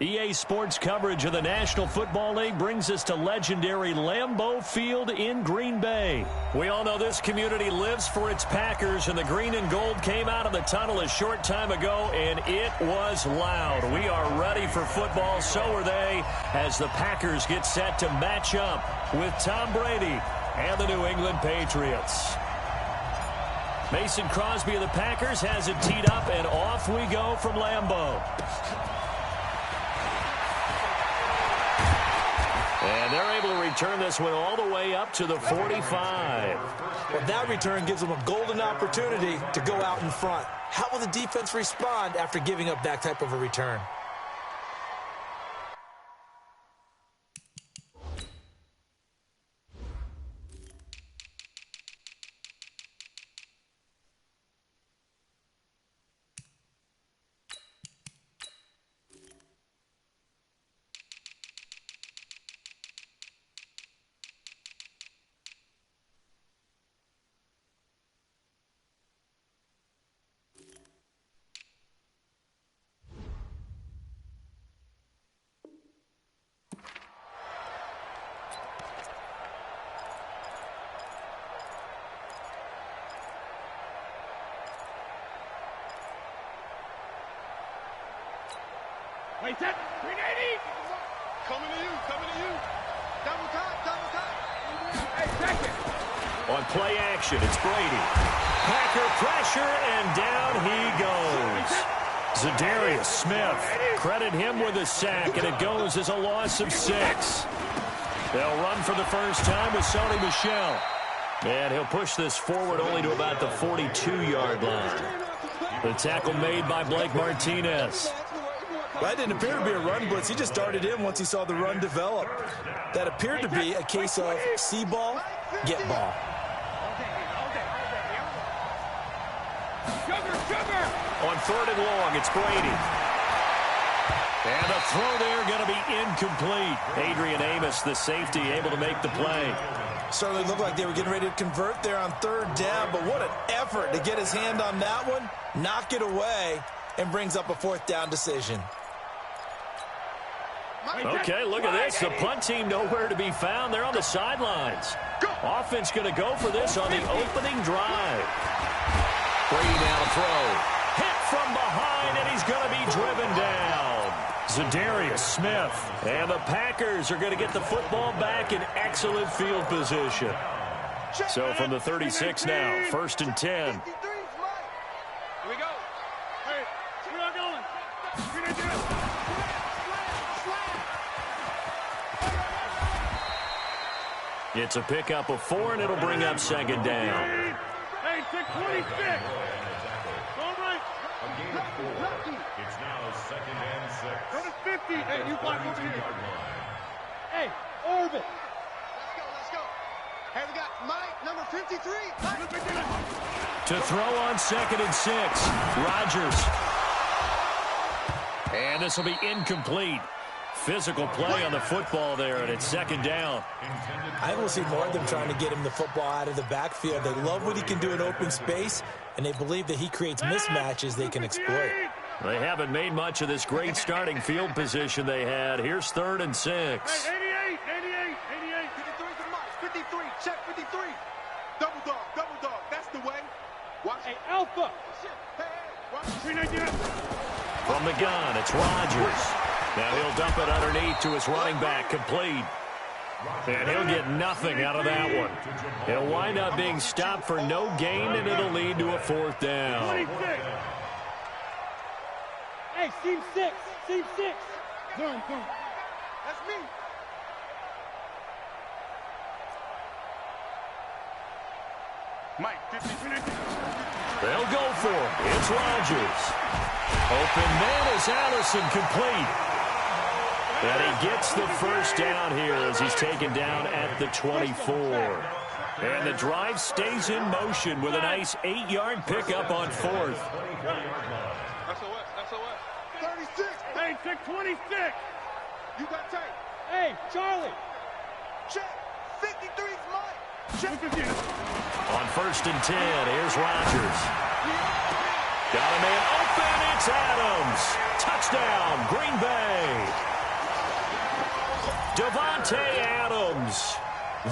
EA Sports coverage of the National Football League brings us to legendary Lambeau Field in Green Bay. We all know this community lives for its Packers, and the green and gold came out of the tunnel a short time ago, and it was loud. We are ready for football, so are they, as the Packers get set to match up with Tom Brady and the New England Patriots. Mason Crosby of the Packers has it teed up, and off we go from Lambeau. And they're able to return this one all the way up to the 45. Well, that return gives them a golden opportunity to go out in front. How will the defense respond after giving up that type of a return? Wait, set, 380. Coming to you, coming to you. Double time, double time. Hey, second. On play action, it's Brady. Packer pressure, and down he goes. Zadarius Smith, credit him with a sack, and it goes as a loss of 6. They'll run for the first time with Sony Michel. And he'll push this forward only to about the 42-yard line. The tackle made by Blake Martinez. That didn't appear to be a run blitz. He just darted in once he saw the run develop. That appeared to be a case of see ball, get ball. On 3rd and long, it's Brady. And the throw there going to be incomplete. Adrian Amos, the safety, able to make the play. Certainly looked like they were getting ready to convert there on 3rd down, but what an effort to get his hand on that one, knock it away, and brings up a 4th down decision. Okay, look at this. The punt team nowhere to be found. They're on the sidelines. Offense going to go for this on the opening drive. Brady now to throw. Hit from behind, and he's going to be driven down. Zadarius Smith. And the Packers are going to get the football back in excellent field position. So from the 36 now, 1st and 10. Here we go. Hey, we are going. We're going to do it. It's a pickup of 4, and it'll bring up 2nd down. Hey, 626. All right. It's now 2nd and 6. Go to 50. Hey, you block over here. Hey, Orbit. Let's go. Hey, we got Mike, number 53. To throw on 2nd and 6. Rodgers. And this will be incomplete. Physical play on the football there, and it's 2nd down. I will see more of them trying to get him the football out of the backfield. They love what he can do in open space, and they believe that he creates mismatches they can exploit. They haven't made much of this great starting field position they had. Here's 3rd and 6. Hey, 88. 53 to Mike. 53. Check 53. Double dog. That's the way. Watch. Hey, Alpha. Hey, watch. 390. From the gun, it's Rodgers. Now he'll dump it underneath to his running back, complete. And he'll get nothing out of that one. He'll wind up being stopped for no gain, and it'll lead to a 4th down. 26. Hey, Team 6. Team 6. Boom. That's me. Mike, 53. They'll go for it. It's Rodgers. Open man is Allison, complete. And he gets the 1st down here as he's taken down at the 24. And the drive stays in motion with a nice 8-yard pickup on 4th. SOS. 36. Hey, 626. You got tape. Hey, Charlie. Check. 53's Mike. Check again. On 1st and 10, here's Rodgers. Got a man open. It's Adams. Touchdown, Green Bay. Davante Adams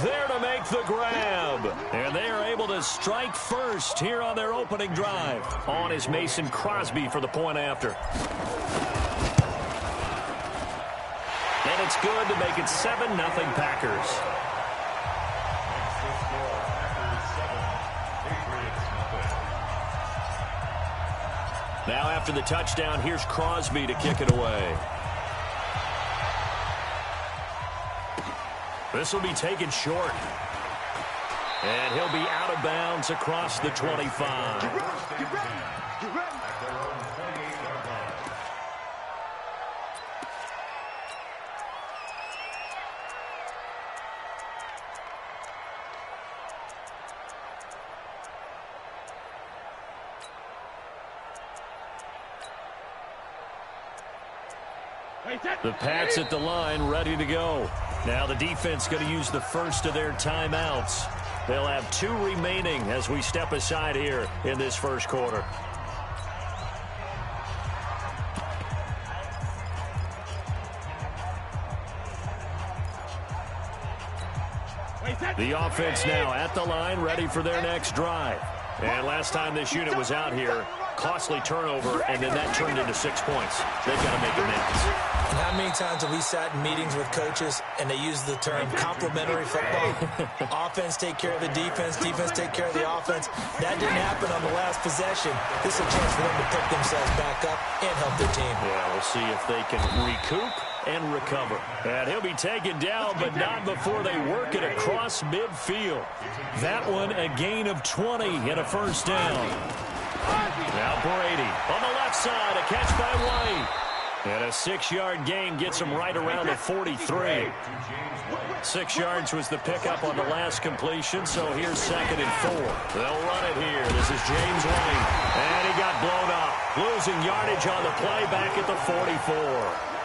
there to make the grab. And they are able to strike first here on their opening drive. On is Mason Crosby for the point after. And it's good to make it 7-0 Packers. Now after the touchdown, here's Crosby to kick it away. This will be taken short. And he'll be out of bounds across the 25. Get ready. The Pats at the line, ready to go. Now the defense going to use the first of their timeouts. They'll have 2 remaining as we step aside here in this first quarter. The offense now at the line, ready for their next drive. And last time this unit was out here, costly turnover, and then that turned into 6 points. They've got to make amends. And how many times have we sat in meetings with coaches and they use the term complementary football? Offense take care of the defense, defense take care of the offense. That didn't happen on the last possession. This is a chance for them to pick themselves back up and help their team. Yeah, we'll see if they can recoup and recover. And he'll be taken down, but not before they work it across midfield. That one a gain of 20 and a first down. Now Brady on the left side, a catch by White. And a 6-yard gain gets him right around the 43. 6 yards was the pickup on the last completion, so here's 2nd and 4. They'll run it here. This is James White. And he got blown up. Losing yardage on the play back at the 44.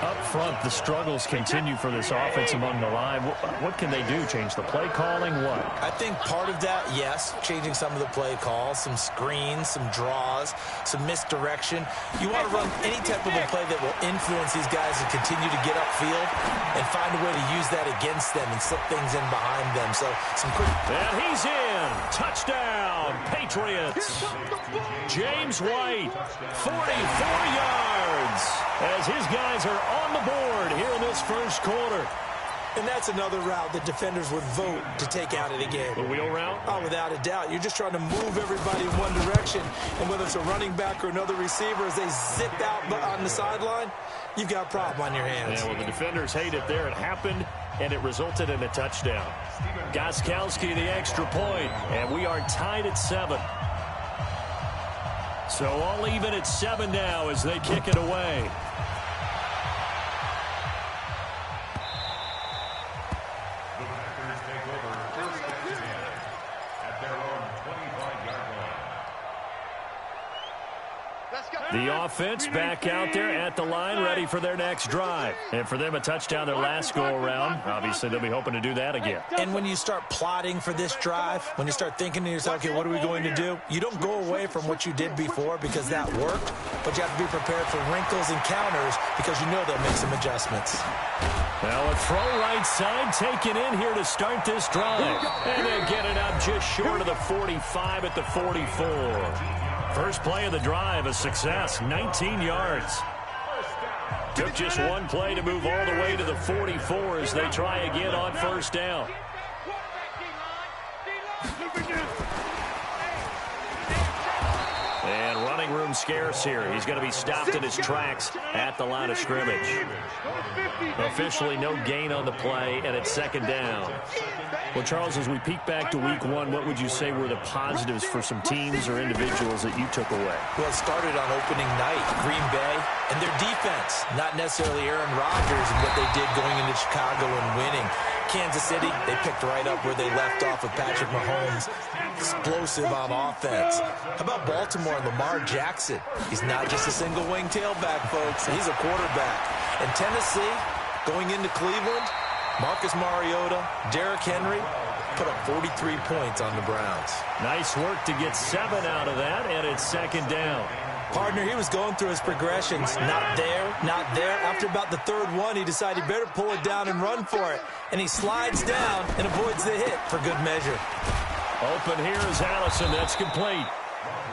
Up front, the struggles continue for this offense among the line. What can they do? Change the play calling? What? I think part of that, yes, changing some of the play calls, some screens, some draws, some misdirection. You want to run any type of a play that will influence these guys to continue to get upfield and find a way to use that against them and slip things in behind them. So some quick. And he's in. Touchdown, Patriots. James White, 44 yards. As his guys are on the board here in this first quarter. And that's another route that defenders would vote to take out of the game. The wheel route? Oh, without a doubt. You're just trying to move everybody in one direction. And whether it's a running back or another receiver, as they zip out on the sideline, you've got a problem on your hands. Yeah, well, the defenders hate it there. It happened, and it resulted in a touchdown. Gostkowski, the extra point, and we are tied at 7. So all even at 7 now as they kick it away. The offense back out there at the line, ready for their next drive. And for them, a touchdown their last go-around. Obviously, they'll be hoping to do that again. And when you start plotting for this drive, when you start thinking to yourself, okay, what are we going to do? You don't go away from what you did before because that worked, but you have to be prepared for wrinkles and counters because you know they'll make some adjustments. Well, a throw right side taken in here to start this drive. And they get it up just short of the 45 at the 44. First play of the drive, a success, 19 yards. Took just one play to move all the way to the 44 as they try again on first down. And running room scarce here. He's going to be stopped in his tracks at the line of scrimmage. Officially no gain on the play, and it's 2nd down. Well, Charles, as we peek back to week 1, what would you say were the positives for some teams or individuals that you took away? Well, it started on opening night, Green Bay, and their defense, not necessarily Aaron Rodgers and what they did going into Chicago and winning. Kansas City, they picked right up where they left off with Patrick Mahomes. Explosive on offense. How about Baltimore and Lamar Jackson? He's not just a single wing tailback, folks. He's a quarterback. And Tennessee, going into Cleveland, Marcus Mariota, Derrick Henry, put up 43 points on the Browns. Nice work to get 7 out of that, and it's second down. Partner, he was going through his progressions. Not there, not there. After about the third one, he decided he better pull it down and run for it. And he slides down and avoids the hit for good measure. Open here is Allison. That's complete.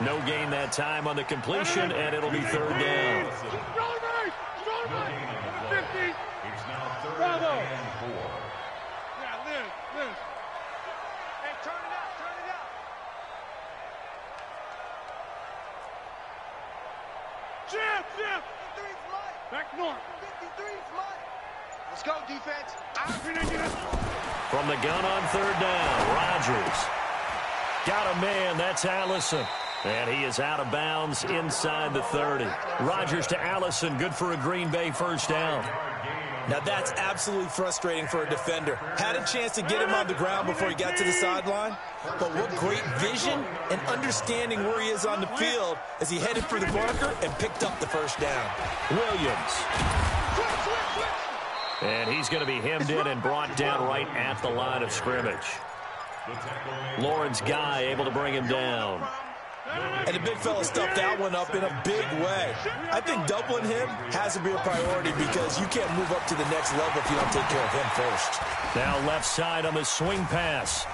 No gain that time on the completion, and it'll be third down. Strong right! Strong right! 50! It's now third Bravo! and 4. Yeah, Liz. Hey, turn it out, turn it out. Jim! 53's mine. Back north. 53's mine. Let's go, defense. From the gun on third down, Rodgers. Got a man, that's Allison. And he is out of bounds inside the 30. Rodgers to Allison, good for a Green Bay first down. Now that's absolutely frustrating for a defender. Had a chance to get him on the ground before he got to the sideline, but what great vision and understanding where he is on the field as he headed for the marker and picked up the first down. Williams. And he's going to be hemmed in and brought down right at the line of scrimmage. Lawrence Guy able to bring him down. And the big fella stuffed that one up in a big way. I think doubling him has to be a priority because you can't move up to the next level if you don't take care of him first. Now left side on the swing pass.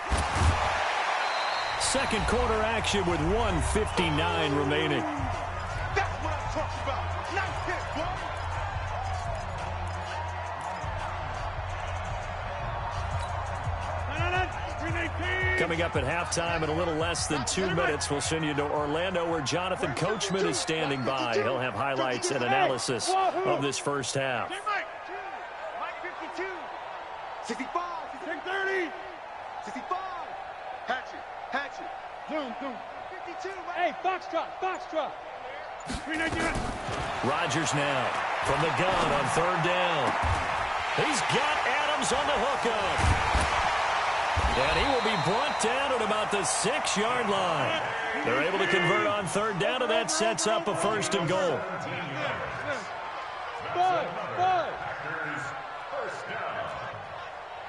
Second quarter action with 1:59 remaining. That's what I'm talking about. Nice hit, boy. Coming up at halftime in a little less than 2 minutes, we'll send you to Orlando where Jonathan Coachman is standing by. He'll have highlights and analysis of this first half. Mike 52. 65. 30. 65. Hatchet. Zoom. 52. Hey, Foxtrot. Rodgers now from the gun on third down. He's got Adams on the hookup. And he will be brought down at about the 6-yard line. They're able to convert on third down, and that sets up a first and goal. Five. First down.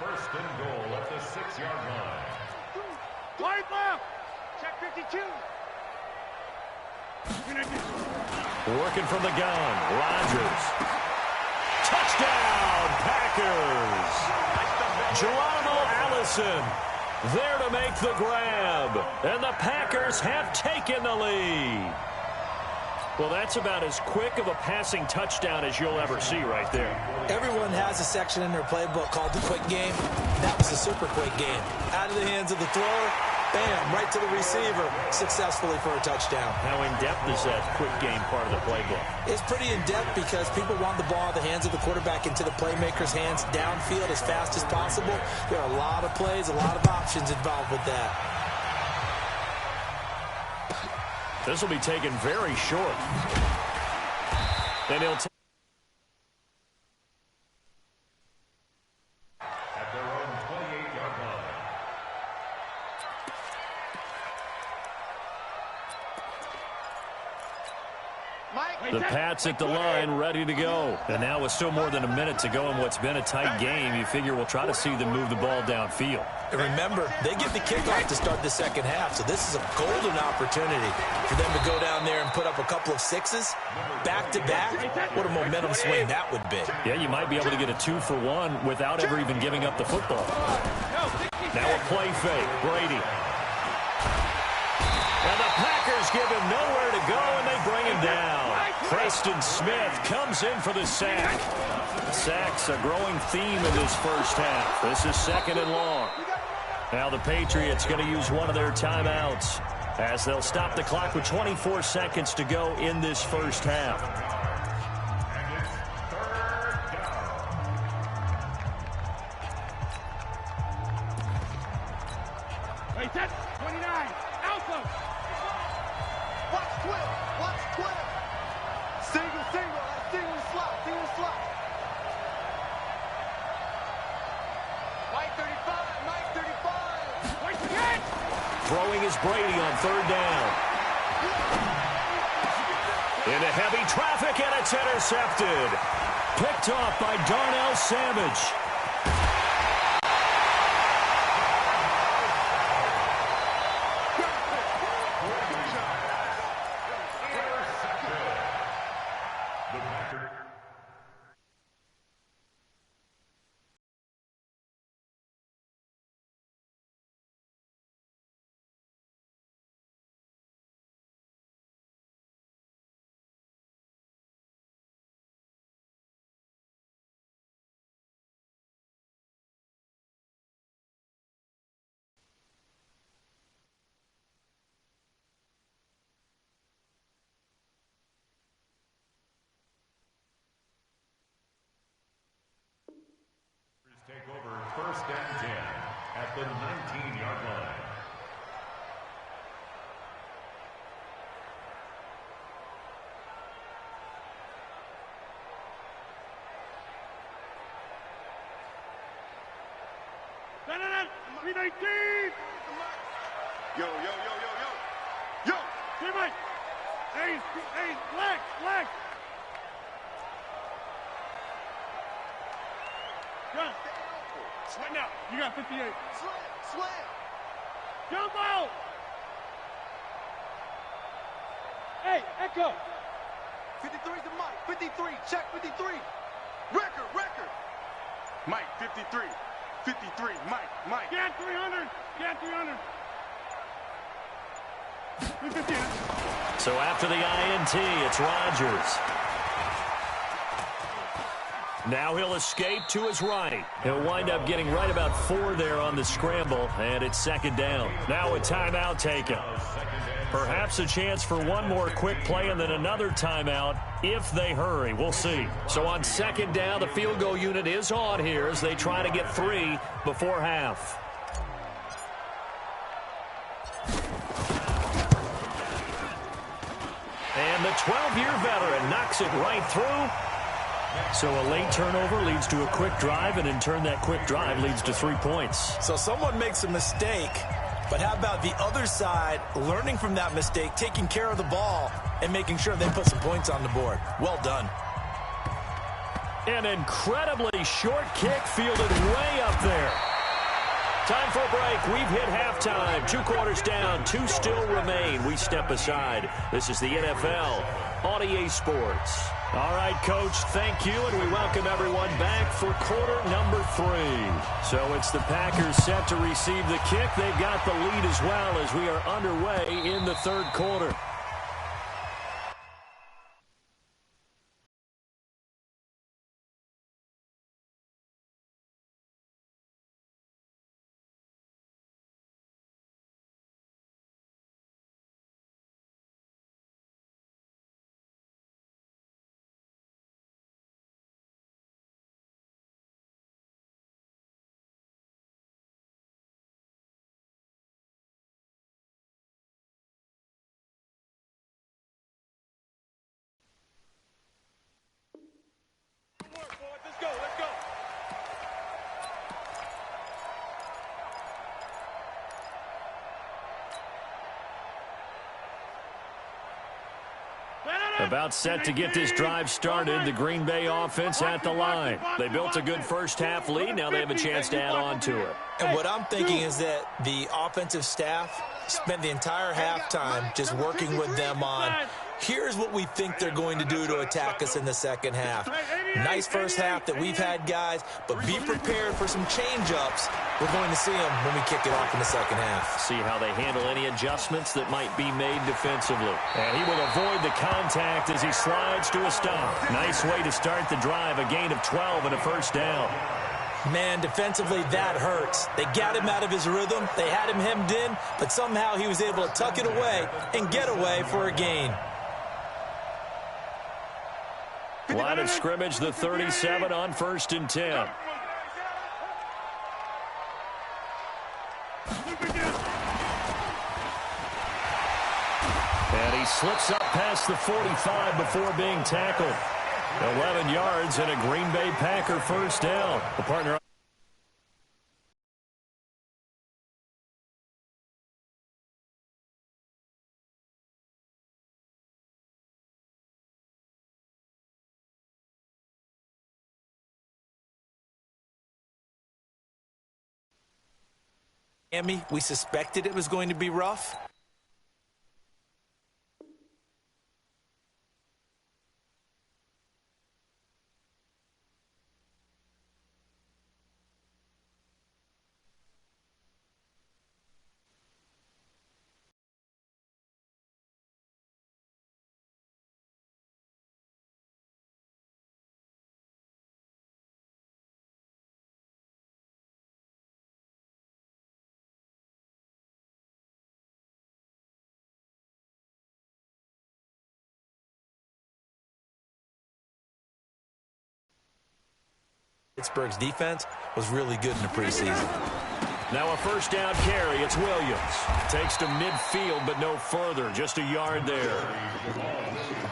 First and goal at the 6-yard line. Wide left. Check 52. Working from the gun, Rodgers. Touchdown, Packers. Geronimo Allison there to make the grab. And the Packers have taken the lead. Well, that's about as quick of a passing touchdown as you'll ever see right there. Everyone has a section in their playbook called the quick game. That was a super quick game. Out of the hands of the thrower, bam, right to the receiver, successfully for a touchdown. How in-depth is that quick game part of the playbook? It's pretty in-depth because people want the ball in the hands of the quarterback into the playmaker's hands downfield as fast as possible. There are a lot of plays, a lot of options involved with that. This will be taken very short. And he'll take At their own 28-yard line. the Pats at the line, ready to go. And now with still more than a minute to go in what's been a tight game, you figure we'll try to see them move the ball downfield. And remember, they get the kickoff to start the second half, so this is a golden opportunity for them to go down there and put up a couple of sixes back-to-back. What a momentum swing that would be. Yeah, you might be able to get a 2-for-1 without ever even giving up the football. Now a play fake, Brady. And the Packers give him nowhere to go, and they bring him down. Preston Smith comes in for the sack. Sacks a growing theme in this first half. This is second and long. Now the Patriots going to use one of their timeouts as they'll stop the clock with 24 seconds to go in this first half. Wait, that's 29. Alpha. Watch 12. Single slot. Mike 35. Wait, again. Throwing is Brady on third down. Into heavy traffic, and it's intercepted. Picked off by Darnell Savage. First and 10 at the 19-yard line. Yo, yo, yo, yo, yo. Yo. Teammate. Hey, leg. Gun. Sweat now. You got 58. Slam. Jump out. Hey, Echo. 53's the Mike. 53. Check 53. Record. Mike, 53. 53. Mike. Get 300. Get 300. 350. So after the INT, it's Rodgers. Now he'll escape to his right. He'll wind up getting right about 4 there on the scramble, and it's second down. Now a timeout taken. Perhaps a chance for one more quick play and then another timeout if they hurry. We'll see. So on second down, the field goal unit is on here as they try to get 3 before half. And the 12-year veteran knocks it right through. So a late turnover leads to a quick drive, and in turn that quick drive leads to 3 points. So someone makes a mistake, but how about the other side learning from that mistake, taking care of the ball, and making sure they put some points on the board? Well done. An incredibly short kick fielded way up there. Time for a break. We've hit halftime. 2 quarters down. 2 still remain. We step aside. This is the NFL on EA Sports. All right, Coach, thank you, and we welcome everyone back for quarter number 3. So it's the Packers set to receive the kick. They've got the lead as well as we are underway in the third quarter. Let's go. About set to get this drive started, the Green Bay offense at the line. They built a good first-half lead. Now they have a chance to add on to it. And what I'm thinking is that the offensive staff spent the entire halftime just working with them on, here's what we think they're going to do to attack us in the second half. Nice first half that we've had, guys, but be prepared for some change-ups. We're going to see them when we kick it off in the second half. See how they handle any adjustments that might be made defensively. And he will avoid the contact as he slides to a stop. Nice way to start the drive, a gain of 12 and a first down. Man, defensively, that hurts. They got him out of his rhythm. They had him hemmed in, but somehow he was able to tuck it away and get away for a gain. Line of scrimmage, the 37 on 1st and 10. And he slips up past the 45 before being tackled. 11 yards and a Green Bay Packer first down. The partner Miami, we suspected it was going to be rough. Pittsburgh's defense was really good in the preseason. Now a first down carry. It's Williams. Takes to midfield, but no further. Just a yard there.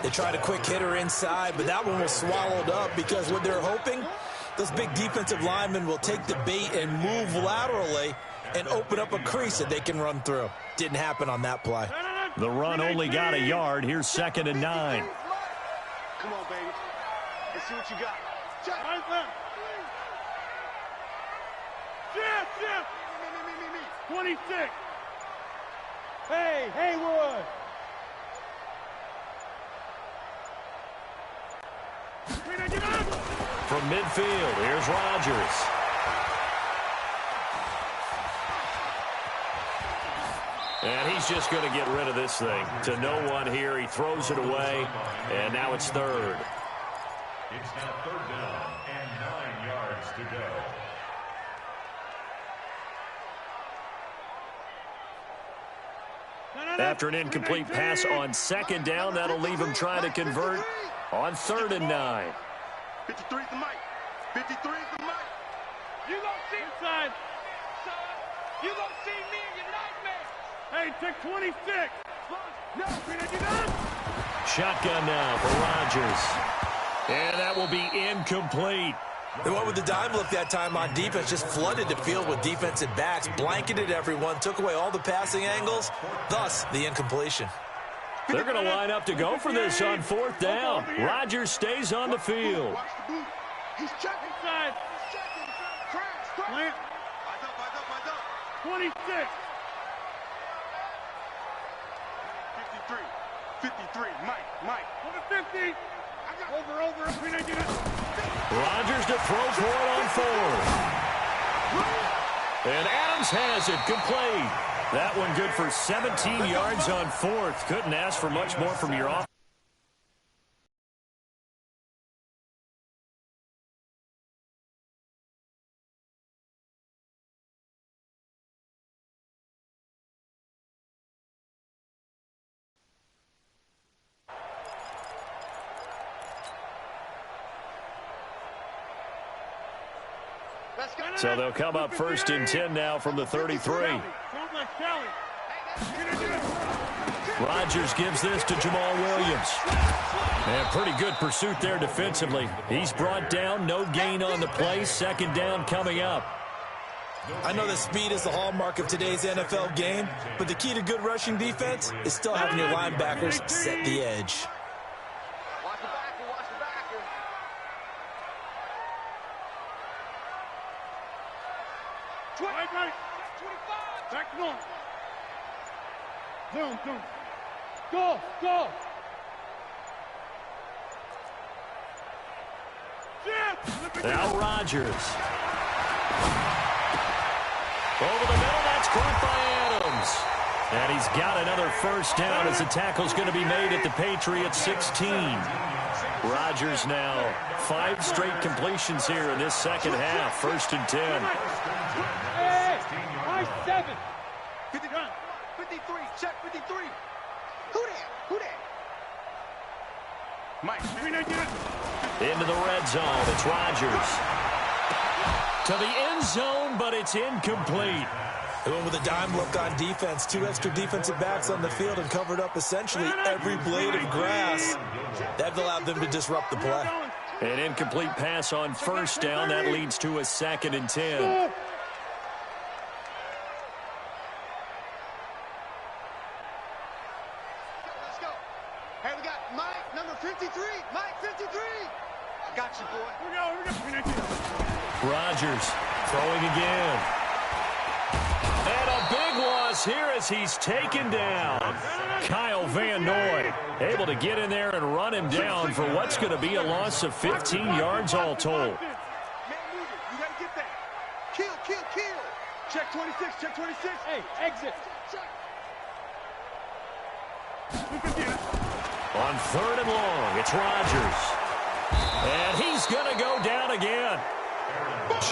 They tried a quick hitter inside, but that one was swallowed up because what they're hoping, those big defensive linemen will take the bait and move laterally and open up a crease that they can run through. Didn't happen on that play. The run only got a yard. Here's 2nd and 9. Come on, baby. Let's see what you got. Check. Right left. Shift. Me. 26. Hey, Haywood. From midfield, here's Rodgers. And he's just going to get rid of this thing. To no one here. He throws it away, and now it's 3rd. It's now 3rd down and 9 yards to go. After an incomplete pass on 2nd down, that'll leave him trying to convert on 3rd and 9. 53 is the mic. 53 is the mic. You gonna see inside. You gonna see me in your nightmare. Hey, take 26. No, Shotgun now for Rodgers. And that will be incomplete. They went with the dime look that time on defense, just flooded the field with defensive backs, blanketed everyone, took away all the passing angles, thus the incompletion. They're going to line up to go for this on 4th down. Rodgers stays on the field. Watch the boot. He's checking. inside. He's checking. Crash. Plant. Eyes up. 26. 53. Mike. Over 50. Over. Rodgers to throw for it on 4th. And Adams has it complete. That one good for 17 yards on 4th. Couldn't ask for much more from your offense. So they'll come up 1st and 10 now from the 33. Rodgers gives this to Jamal Williams. And pretty good pursuit there defensively. He's brought down, no gain on the play. 2nd down coming up. I know that speed is the hallmark of today's NFL game, but the key to good rushing defense is still having your linebackers set the edge. Watch the backer. Right. 25. Back to north. Zoom. Go. Now Rodgers. Over the middle, that's caught by Adams. And he's got another 1st down as the tackle's going to be made at the Patriots 16. Rodgers now 5 straight completions here in this 2nd half. 1st and 10. Hey, 7. 53. Check 53. Who that? Mike. Into the red zone. It's Rodgers. To the end zone, but it's incomplete. They went with a dime look on defense. 2 extra defensive backs on the field and covered up essentially every blade of grass. That allowed them to disrupt the play. An incomplete pass on 1st down. That leads to a 2nd and 10. Let's go. Hey, we got Mike, number 53. Mike, 53. I got you, boy. Here we go. Rodgers throwing again. And a big loss here as he's taken down. Kyle Van Noy able to get in there and run him down for what's going to be a loss of 15 yards all told. Man, move it. You got to get that. Kill. Check 26. Hey, exit. Check. On 3rd and long, it's Rodgers. And he's going to go down again.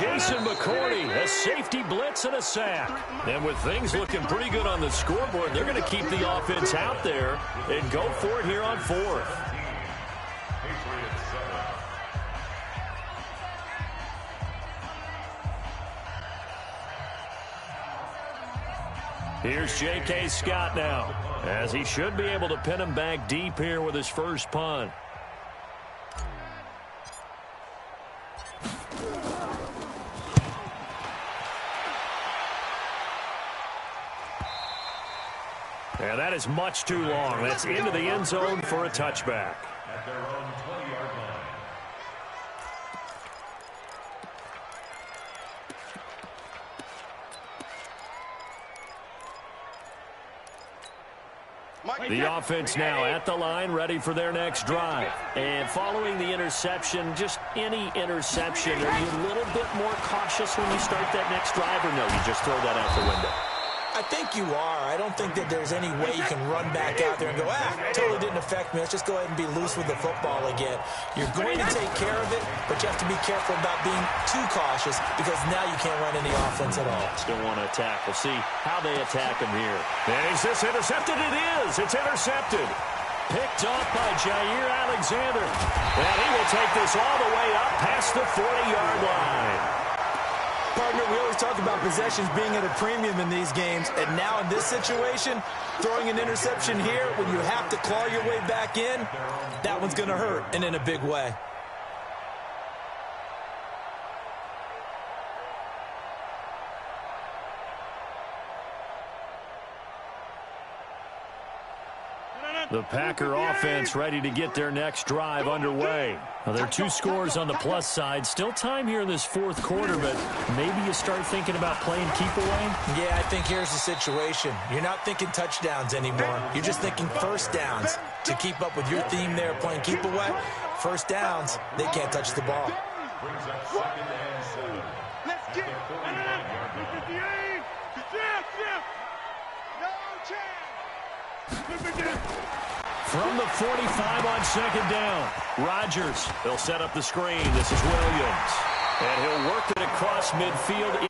Jason McCourty, a safety blitz and a sack. And with things looking pretty good on the scoreboard, they're going to keep the offense out there and go for it here on 4th. Here's J.K. Scott now, as he should be able to pin him back deep here with his first punt. And that is much too long. That's into the end zone for a touchback. At their own 20-yard line. The offense now at the line, ready for their next drive. And following the interception, just any interception, are you a little bit more cautious when you start that next drive, or no, you just throw that out the window? I think you are. I don't think that there's any way you can run back out there and go, totally didn't affect me. Let's just go ahead and be loose with the football again. You're going to take care of it, but you have to be careful about being too cautious because now you can't run any offense at all. Still want to attack. We'll see how they attack him here. And is this intercepted? It is. It's intercepted. Picked off by Jair Alexander. And he will take this all the way up past the 40-yard line. Partner, we always talk about possessions being at a premium in these games, and now in this situation, throwing an interception here when you have to claw your way back in, that one's going to hurt, and in a big way. The Packer offense ready to get their next drive underway. Well, there are 2 scores on the plus side. Still time here in this fourth quarter, but maybe you start thinking about playing keep away? Yeah, I think here's the situation. You're not thinking touchdowns anymore. You're just thinking first downs. To keep up with your theme there, playing keep away, first downs, they can't touch the ball. Brings up 2nd and 7. Let's get it. From the 45 on 2nd down, Rodgers. They'll set up the screen. This is Williams. And he'll work it across midfield.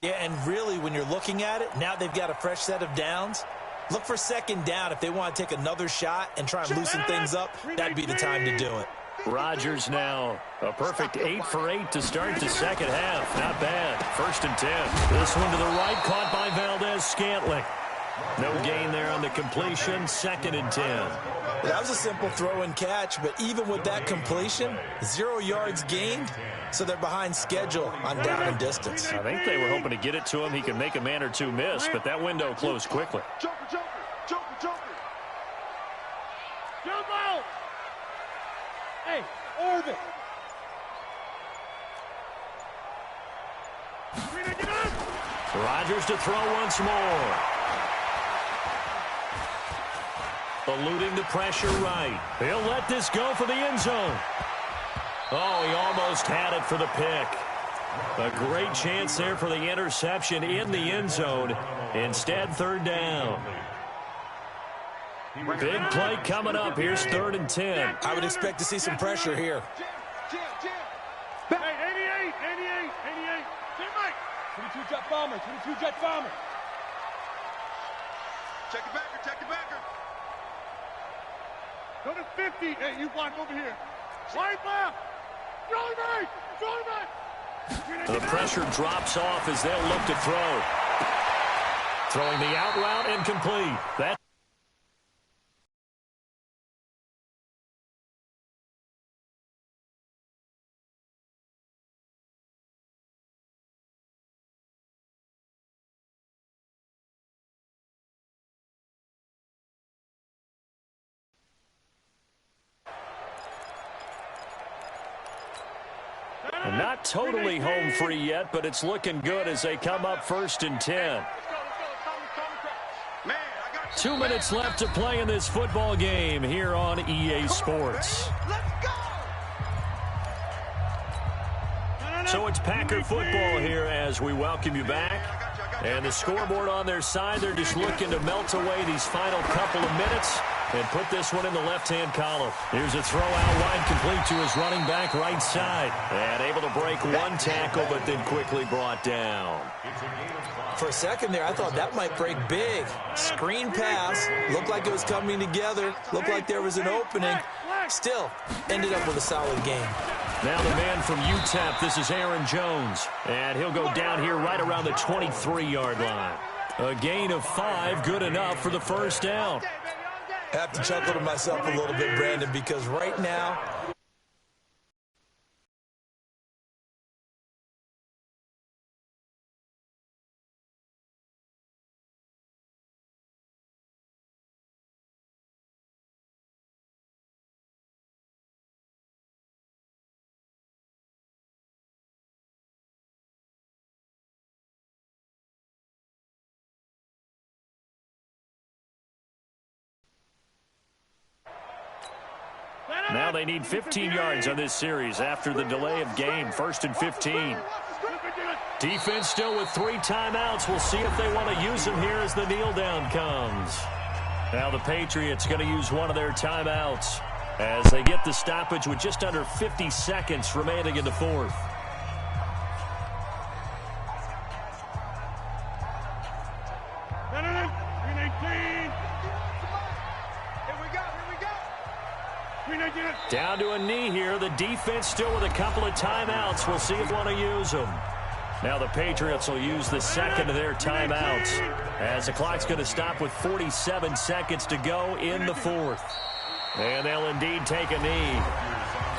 Yeah, and really, when you're looking at it, now they've got a fresh set of downs. Look for 2nd down if they want to take another shot and try and loosen things up. That'd be the time to do it. Rodgers now a perfect 8 for 8 to start the second half. Not bad. 1st and 10. This one to the right, caught by Valdez-Scantling. No gain there on the completion. 2nd and 10. That was a simple throw and catch, but even with that completion, 0 yards gained, so they're behind schedule on down and distance. I think they were hoping to get it to him. He can make a man or two miss, but that window closed quickly. Joker. Jump out. Hey, orbit. Rodgers to throw once more. Eluding the pressure right. He'll let this go for the end zone. Oh, he almost had it for the pick. A great chance there for the interception in the end zone. Instead, 3rd down. Big play coming up. Here's 3rd and 10. I would expect to see some pressure here. Hey, 88. Team Mike. 22 jet bomber. Check it backer. Go to 50. Hey, you block over here. Wide left. Throw back. The pressure drops off as they'll look to throw. Throwing the out route incomplete. That not totally home free yet, but it's looking good as they come up 1st and 10. 2 minutes left to play in this football game here on EA Sports. So it's Packer football here as we welcome you back. And the scoreboard on their side, they're just looking to melt away these final couple of minutes. and put this one in the left-hand column. Here's a throw out wide, complete to his running back right side. And able to break one tackle, but then quickly brought down. For a second there, I thought that might break big. Screen pass. Looked like it was coming together. Looked like there was an opening. Still, ended up with a solid game. Now the man from UTEP, this is Aaron Jones. And he'll go down here right around the 23-yard line. A gain of 5, good enough for the first down. I have to chuckle to myself a little bit, Brandon, because right now, Now they need 15 yards on this series after the delay of game. 1st and 15. Defense still with 3 timeouts. We'll see if they want to use them here as the kneel down comes. Now the Patriots going to use one of their timeouts as they get the stoppage with just under 50 seconds remaining in the 4th. Down to a knee here. The defense still with a couple of timeouts. We'll see if they want to use them. Now the Patriots will use the second of their timeouts as the clock's going to stop with 47 seconds to go in the 4th. And they'll indeed take a knee.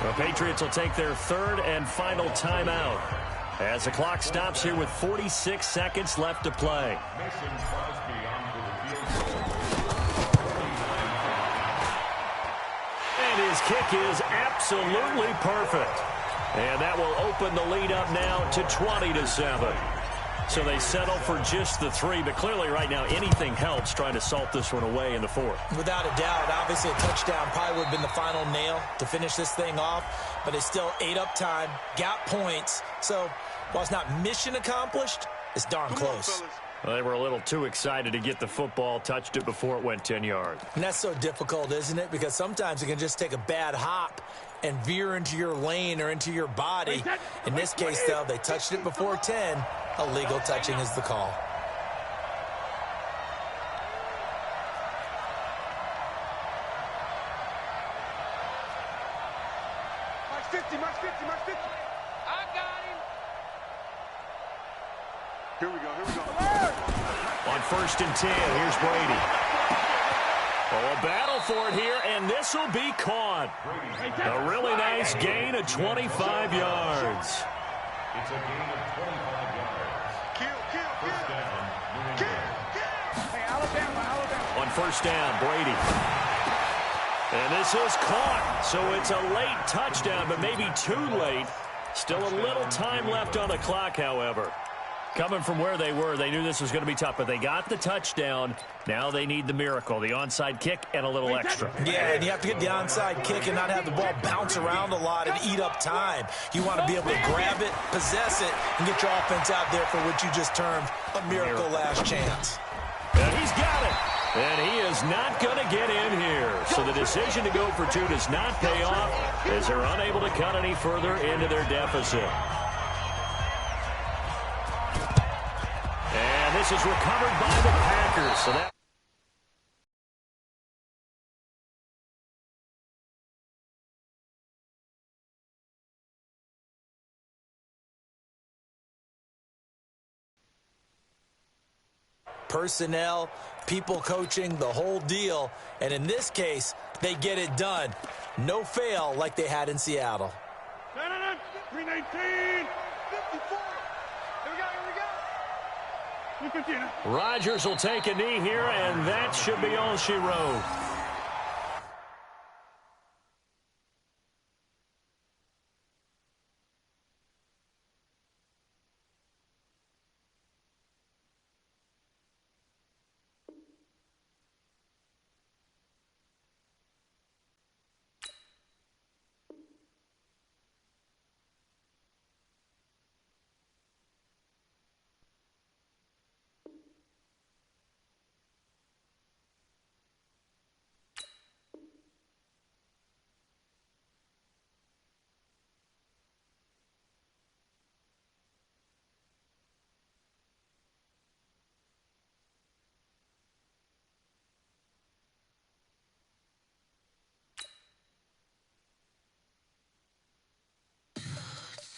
The Patriots will take their 3rd and final timeout as the clock stops here with 46 seconds left to play. His kick is absolutely perfect. And that will open the lead up now to 20-7. So they settle for just the 3, but clearly right now anything helps trying to salt this one away in the 4th. Without a doubt, obviously a touchdown probably would have been the final nail to finish this thing off, but they still ate up time, got points. So while it's not mission accomplished, it's darn close. Well, they were a little too excited to get the football, touched it before it went 10 yards. And that's so difficult, isn't it? Because sometimes it can just take a bad hop and veer into your lane or into your body. In this case, though, they touched it before 10. Illegal touching is the call. March 50, March 50, March 50. I got him. Here we go, here we go. On 1st and 10, here's Brady. Oh, a battle for it here, and this will be caught. A really nice gain of 25 yards. It's a gain of 25 yards. First down, New England. Hey, Alabama. On 1st down, Brady. And this is caught, so it's a late touchdown, but maybe too late. Still a little time left on the clock, however. Coming from where they were, they knew this was going to be tough, but they got the touchdown. Now they need the miracle, the onside kick and a little extra. Yeah, and you have to get the onside kick and not have the ball bounce around a lot and eat up time. You want to be able to grab it, possess it, and get your offense out there for what you just termed a miracle last chance. And he's got it. And he is not going to get in here. So the decision to go for 2 does not pay off as they're unable to cut any further into their deficit. And this is recovered by the Packers. So that personnel, people coaching, the whole deal. And in this case, they get it done. No fail like they had in Seattle. 319. 54. Here we go, here we go. Rodgers will take a knee here, and that should be all she wrote.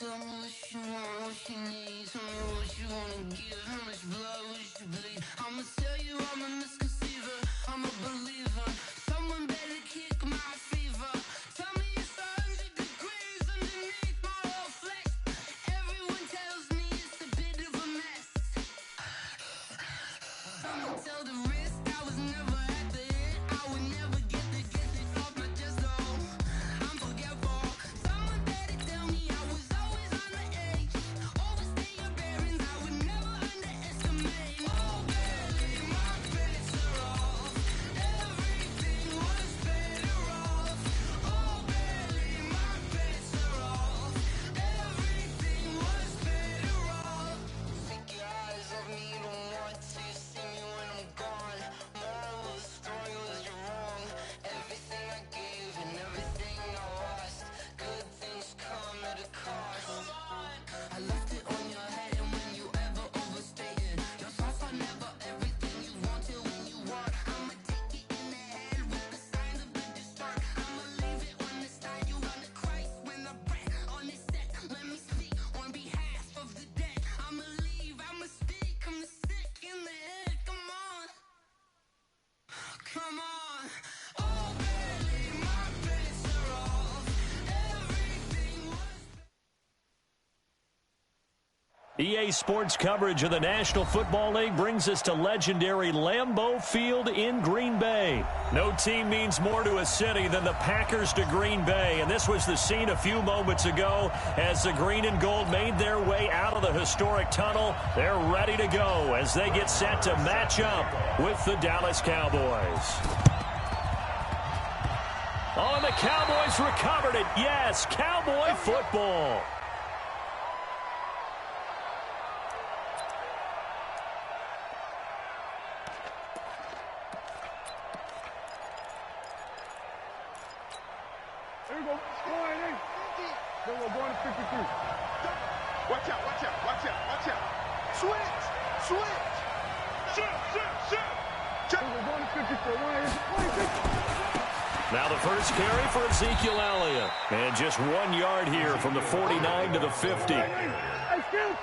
Tell me what you want, what you need. Tell me what you wanna give. How much blood would you bleed? I'ma tell you I'm a misconceiver. I'm a believer. Someone better kick my fever. Tell me it's 100 degrees underneath my whole flesh. Everyone tells me it's a bit of a mess. I'ma tell the risk I was never at the end. I would never get this off my chest, though. I'm forgetful. Someone better tell me I was always on the edge. Overstay your bearings, I would never underestimate. Oh, barely, my bets are off. Everything was better off. Oh, barely, my bets are off. Everything was better off. Take your eyes off me, you don't want to see me when I'm gone. Moral of the story was you're wrong. Everything I gave and everything I lost. Good things come at a cost. I left it on your head, and when you ever overstated, your thoughts are never everything you wanted when you want. I'ma take it in the head with the signs of the distort. I'ma leave it on the side. You run the Christ when I breath on this set. Let me speak on behalf of the dead. I'ma leave, I'ma speak. I'm the sick in the head. Come on, come on. Oh, barely, my bets are off. Everything was. EA Sports coverage of the National Football League brings us to legendary Lambeau Field in Green Bay. No team means more to a city than the Packers to Green Bay, and this was the scene a few moments ago as the green and gold made their way out of the historic tunnel. They're ready to go as they get set to match up with the Dallas Cowboys. Oh, and the Cowboys recovered it. Yes, Cowboy football. Here we go. Score it in. Then we're going to 53. Watch out, watch out, watch out, watch out. Switch, switch. Shoot. Then we're going to 54. 180. Now the first carry for Ezekiel Elliott. And just 1 yard here from the 49 to the 50. Hey, kill.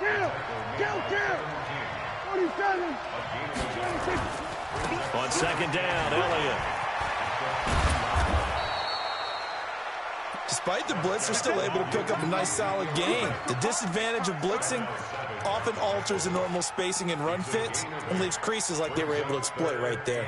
47. 26. On second down, Elliott. Despite the blitz, they're still able to pick up a nice, solid gain. The disadvantage of blitzing often alters the normal spacing and run fits and leaves creases like they were able to exploit right there.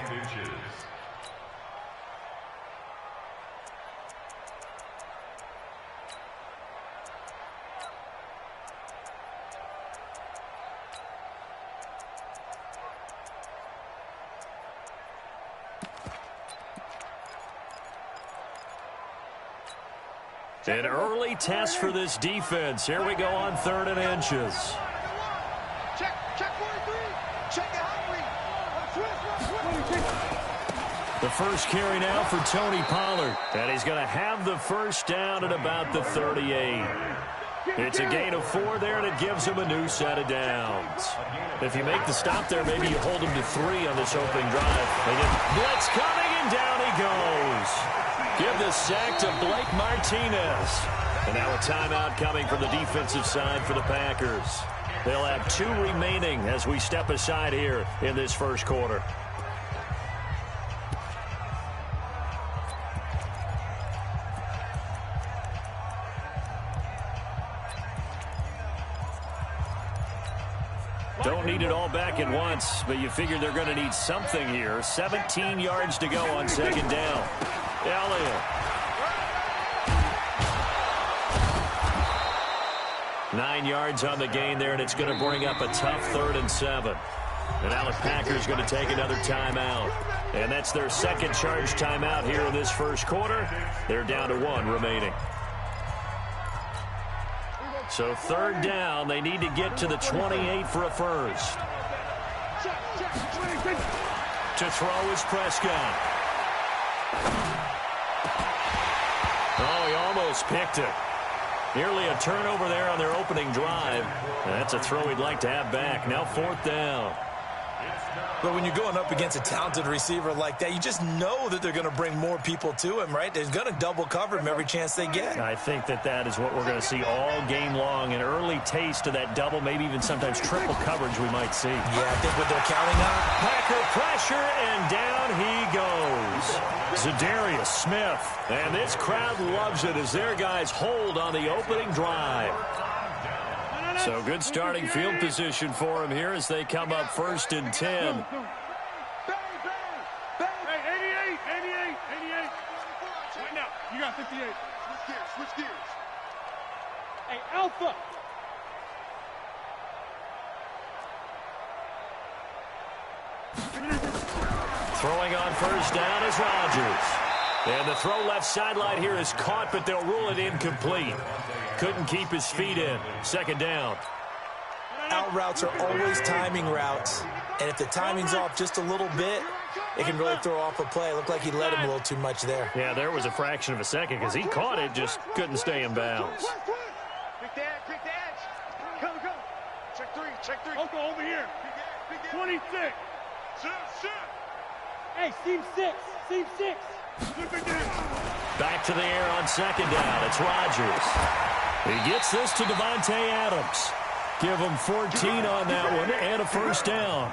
An early test for this defense. Here we go on 3rd and inches. Check 43. Check it hungry. The first carry now for Tony Pollard. And he's going to have the first down at about the 38. It's a gain of 4 there, and it gives him a new set of downs. If you make the stop there, maybe you hold him to 3 on this opening drive. They get blitz coming, and down he goes. Give the sack to Blake Martinez. And now a timeout coming from the defensive side for the Packers. They'll have 2 remaining as we step aside here in this first quarter. Don't need it all back at once, but you figure they're going to need something here. 17 yards to go on second down. Elliott. 9 yards on the gain there, and it's going to bring up a tough 3rd and 7. And now the Packers going to take another timeout. And that's their second charge timeout here in this first quarter. They're down to 1 remaining. So 3rd down, they need to get to the 28 for a first. To throw is Prescott. Oh, he almost picked it. Nearly a turnover there on their opening drive. That's a throw he'd like to have back. Now 4th down. But when you're going up against a talented receiver like that, you just know that they're going to bring more people to him, right? They're going to double cover him every chance they get. I think that is what we're going to see all game long. An early taste of that double, maybe even sometimes triple coverage we might see. Yeah, I think what they're counting on. Packer pressure, and down he goes. Zadarius Smith. And this crowd loves it as their guys hold on the opening drive. So good starting field position for him here as they come up 1st and 10. Hey, 88, 88, 88. Right now, you got 58. Switch gears. Hey, Alpha. Throwing on 1st down is Rodgers. And the throw left sideline here is caught, but they'll rule it incomplete. Couldn't keep his feet in. 2nd down. Out routes are always timing routes. And if the timing's off just a little bit, it can really throw off a play. It looked like he let him a little too much there. Yeah, there was a fraction of a second because he caught it, just couldn't stay in bounds. Quick the edge. Come. Check 3. Oko over here. 26. Hey, seam 6. Back to the air on 2nd down. It's Rodgers. He gets this to Devontae Adams. Give him 14 on that one and a 1st down.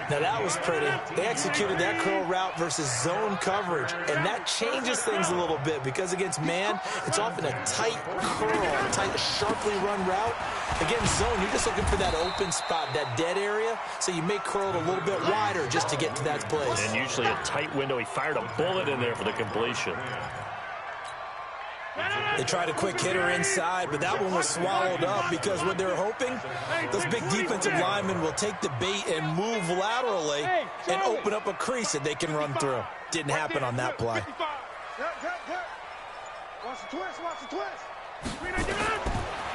Now that was pretty. They executed that curl route versus zone coverage, and that changes things a little bit because against man, it's often a tight curl, tight, sharply run route. Against zone, you're just looking for that open spot, that dead area, so you may curl it a little bit wider just to get to that place. And usually a tight window. He fired a bullet in there for the completion. They tried a quick hitter inside, but that one was swallowed up because what they're hoping, those big defensive linemen will take the bait and move laterally and open up a crease that they can run through. Didn't happen on that play. Watch the twist.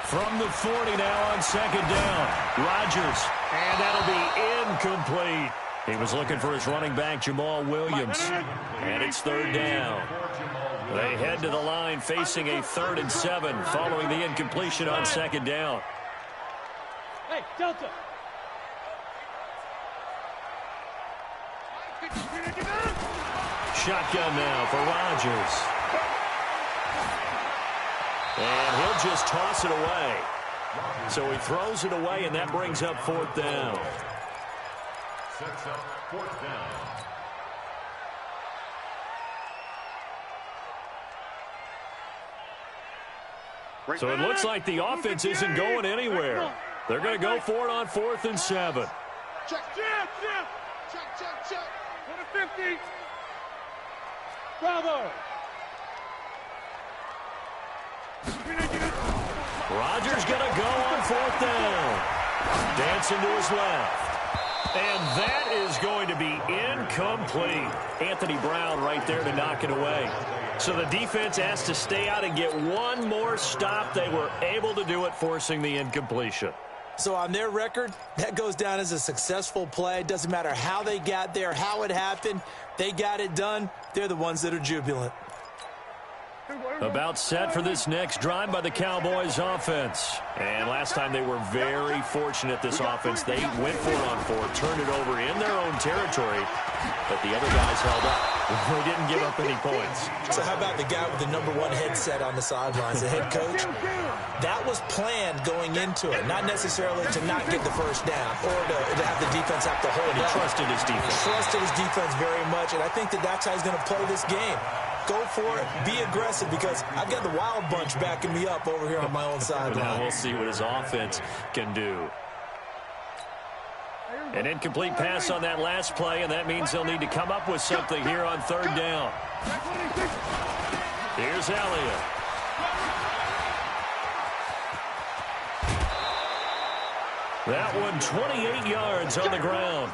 From the 40 now on 2nd down. Rodgers, and that'll be incomplete. He was looking for his running back, Jamal Williams, and it's 3rd down. They head to the line facing a 3rd and 7 following the incompletion on 2nd down. Hey, Delta. Shotgun now for Rodgers. And he'll just toss it away. So he throws it away, and that brings up 4th down. Sets up 4th down. So it looks like the offense isn't going anywhere. They're going to go for it on 4th and 7. Check. 150. Bravo. Rodgers going to go on 4th down. Dancing to his left. And that is going to be incomplete. Anthony Brown right there to knock it away. So the defense has to stay out and get one more stop. They were able to do it, forcing the incompletion. So on their record, that goes down as a successful play. It doesn't matter how they got there, how it happened. They got it done. They're the ones that are jubilant. About set for this next drive by the Cowboys offense. And last time they were very fortunate, this offense. They went for it on 4, turned it over in their own territory, but the other guys held up. They didn't give up any points. So how about the guy with the #1 headset on the sidelines, the head coach? That was planned going into it, not necessarily to not get the 1st down or to have the defense have to hold He up. trusted his defense. Trusted his defense very much, and I think that's how he's going to play this game. Go for it, be aggressive, because I've got the wild bunch backing me up over here on my own sideline. Now we'll see what his offense can do. An incomplete pass on that last play, and that means they'll need to come up with something here on 3rd down. Here's Elliott. That one 28 yards on the ground.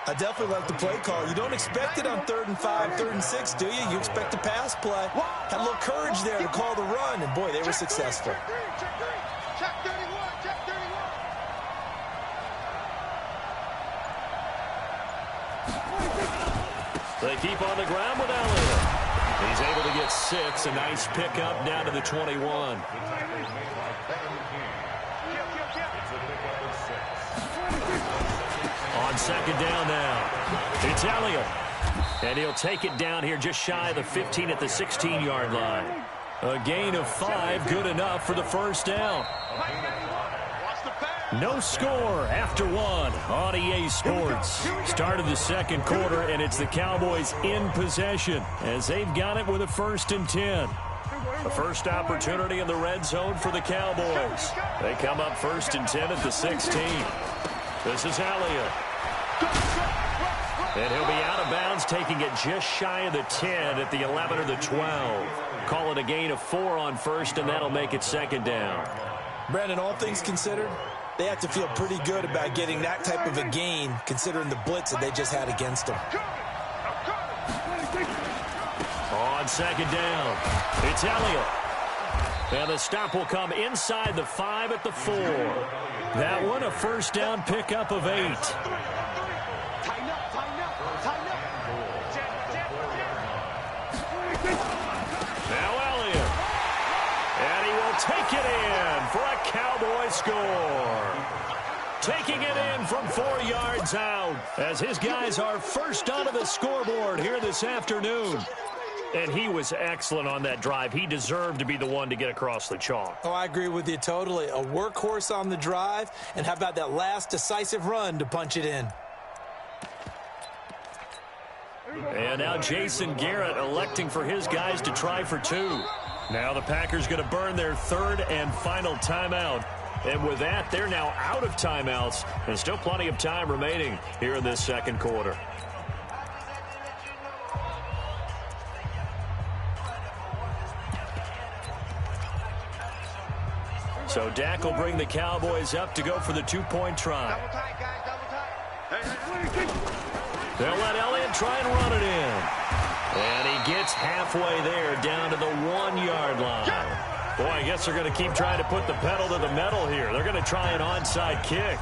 I definitely like the play call. You don't expect it on 3rd and 5, 3rd and 6, do you? You expect a pass play. Had a little courage there to call the run, and boy, they were successful. Check 31. They keep on the ground with Elliott. He's able to get 6. A nice pickup down to the 21. On second down now, it's Elliott. And he'll take it down here just shy of the 15 at the 16-yard line. A gain of 5, good enough for the first down. No score after 1 on EA Sports. Start of the second quarter, and it's the Cowboys in possession as they've got it with a 1st and 10. The first opportunity in the red zone for the Cowboys. They come up 1st and 10 at the 16. This is Elliott. And he'll be out of bounds, taking it just shy of the 10 at the 11 or the 12. Call it a gain of 4 on 1st, and that'll make it 2nd down. Brandon, all things considered, they have to feel pretty good about getting that type of a gain, considering the blitz that they just had against them. On 2nd down, it's Elliott. And the stop will come inside the 5 at the 4. That one, a 1st down pickup of 8. Now Elliott. And he will take it in for a Cowboy score. Taking it in from 4 yards out as his guys are first onto the scoreboard here this afternoon. And he was excellent on that drive. He deserved to be the one to get across the chalk. Oh, I agree with you totally. A workhorse on the drive, and how about that last decisive run to punch it in? And now Jason Garrett electing for his guys to try for 2. Now the Packers going to burn their 3rd and final timeout. And with that, they're now out of timeouts. And still plenty of time remaining here in this second quarter. So Dak will bring the Cowboys up to go for the 2-point try. They'll let Elliott try and run it in. And he gets halfway there down to the 1-yard line. Boy, I guess they're going to keep trying to put the pedal to the metal here. They're going to try an onside kick.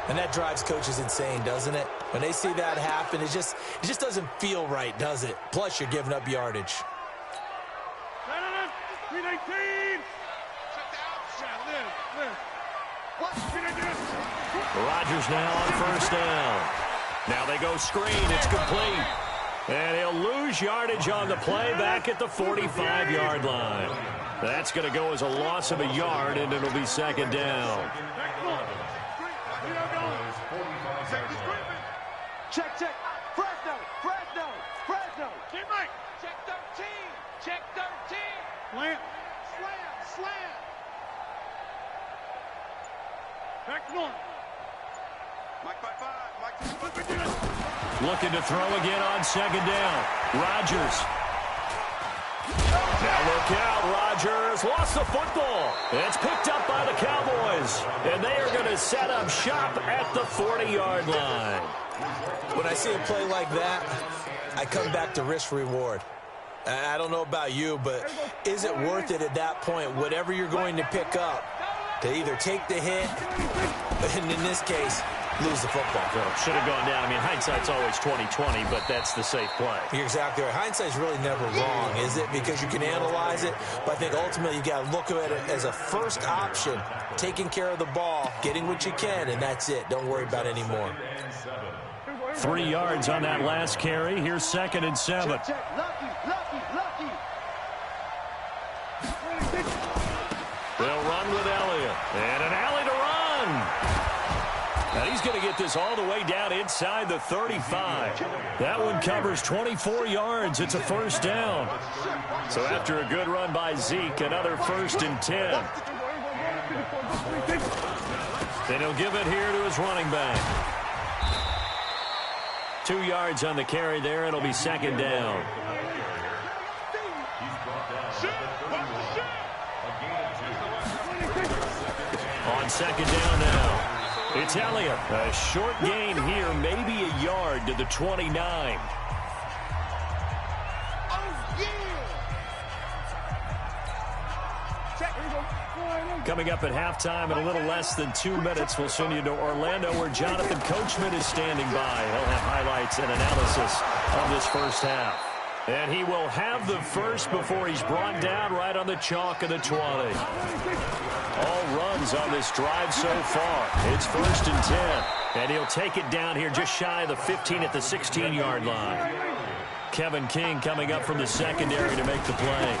And that drives coaches insane, doesn't it? When they see that happen, it just doesn't feel right, does it? Plus, you're giving up yardage. 319. Rodgers now on 1st down. Now they go screen. It's complete. And he'll lose yardage on the play back at the 45-yard line. That's going to go as a loss of a yard, and it'll be 2nd down. Check. Fresno. Keep right. Check 13. Slam. Back north. Mike 5-5. Looking to throw again on 2nd down. Rodgers. Now look out. Rodgers lost the football. It's picked up by the Cowboys. And they are going to set up shop at the 40-yard line. When I see a play like that, I come back to risk-reward. I don't know about you, but is it worth it at that point, whatever you're going to pick up, to either take the hit, and in this case, lose the football? Well, should have gone down. I mean, hindsight's always 20/20, but that's the safe play. You're exactly right. Hindsight's really never wrong, is it? Because you can analyze it, but I think ultimately you got to look at it as a first option, taking care of the ball, getting what you can, and that's it. Don't worry about any more. 3 yards on that last carry. Here's 2nd and 7. Lucky. They'll run with Elliott. And an alley to run. And he's going to get this all the way down inside the 35. That one covers 24 yards. It's a 1st down. So after a good run by Zeke, another 1st and 10. Then he'll give it here to his running back. 2 yards on the carry there. It'll be 2nd down. On 2nd down now, it's Elliott. A short gain here, maybe a yard to the 29. Coming up at halftime in a little less than 2 minutes, we'll send you to Orlando where Jonathan Coachman is standing by. He'll have highlights and analysis of this first half. And he will have the first before he's brought down right on the chalk of the 20. All runs on this drive so far. It's 1st and 10. And he'll take it down here just shy of the 15 at the 16-yard line. Kevin King coming up from the secondary to make the play.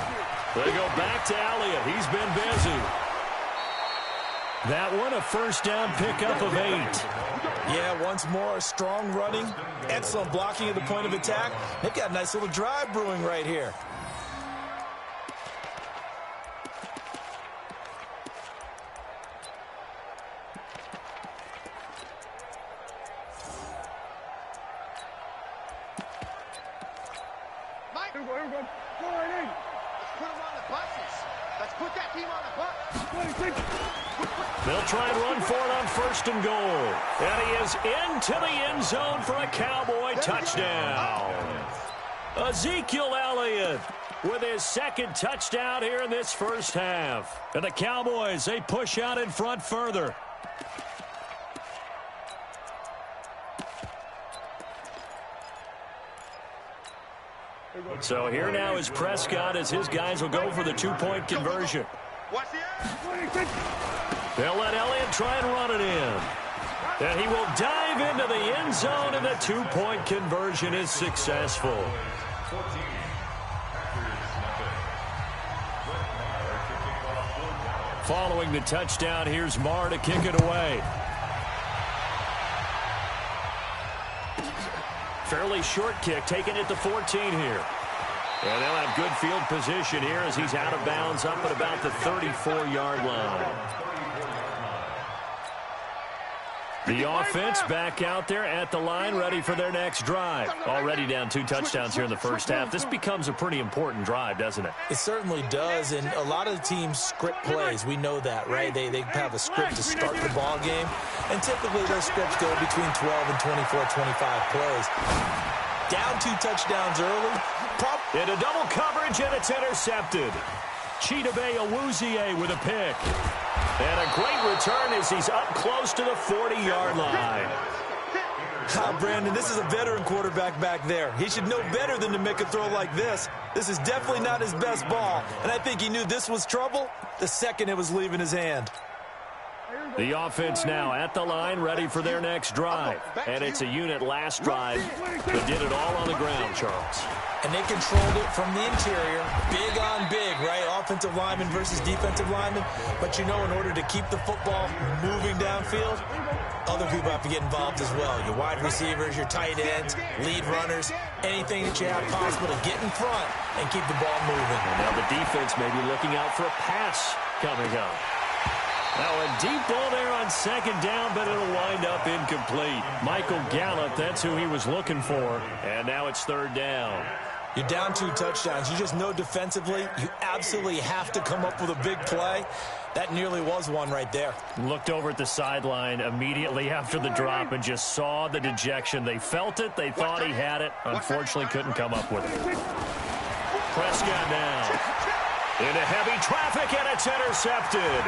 They go back to Elliott. He's been busy. That one a first down pickup of 8. Yeah, once more, strong running, excellent blocking at the point of attack. They've got a nice little drive brewing right here. Mike, go right in. Let's put them on the buses. Let's put that team on the bus. They'll try and run for it on 1st and goal. And he is into the end zone for a Cowboy touchdown. Ezekiel Elliott with his 2nd touchdown here in this first half. And the Cowboys, they push out in front further. So here now is Prescott as his guys will go for the 2-point conversion. They'll let Elliott try and run it in. And he will dive into the end zone, and the 2-point conversion is successful. Following the touchdown, here's Marr to kick it away. Fairly short kick, taken at the 14 here. And they'll have good field position here as he's out of bounds up at about the 34-yard line. The offense back out there at the line, ready for their next drive. Already down 2 touchdowns here in the first half. This becomes a pretty important drive, doesn't it? It certainly does, and a lot of the teams script plays. We know that, right? They have a script to start the ball game, and typically those scripts go between 12 and 24, 25 plays. Down 2 touchdowns early. Into double coverage, and it's intercepted. Chidobe Awuzie with a pick. And a great return as he's up close to the 40-yard line. Brandon, this is a veteran quarterback back there. He should know better than to make a throw like this. This is definitely not his best ball, and I think he knew this was trouble the second it was leaving his hand. The offense now at the line, ready for their next drive. And it's a unit last drive that did it all on the ground, Charles. And they controlled it from the interior. Big on big, right? Offensive lineman versus defensive lineman. But you know, in order to keep the football moving downfield, other people have to get involved as well. Your wide receivers, your tight ends, lead runners, anything that you have possible to get in front and keep the ball moving. And now the defense may be looking out for a pass coming up. Now a deep ball there on 2nd down, but it'll wind up incomplete. Michael Gallup, that's who he was looking for. And now it's 3rd down. You're down 2 touchdowns. You just know defensively you absolutely have to come up with a big play. That nearly was one right there. Looked over at the sideline immediately after the drop and just saw the dejection. They felt it. They thought he had it. Unfortunately, couldn't come up with it. Prescott now into heavy traffic, and it's intercepted.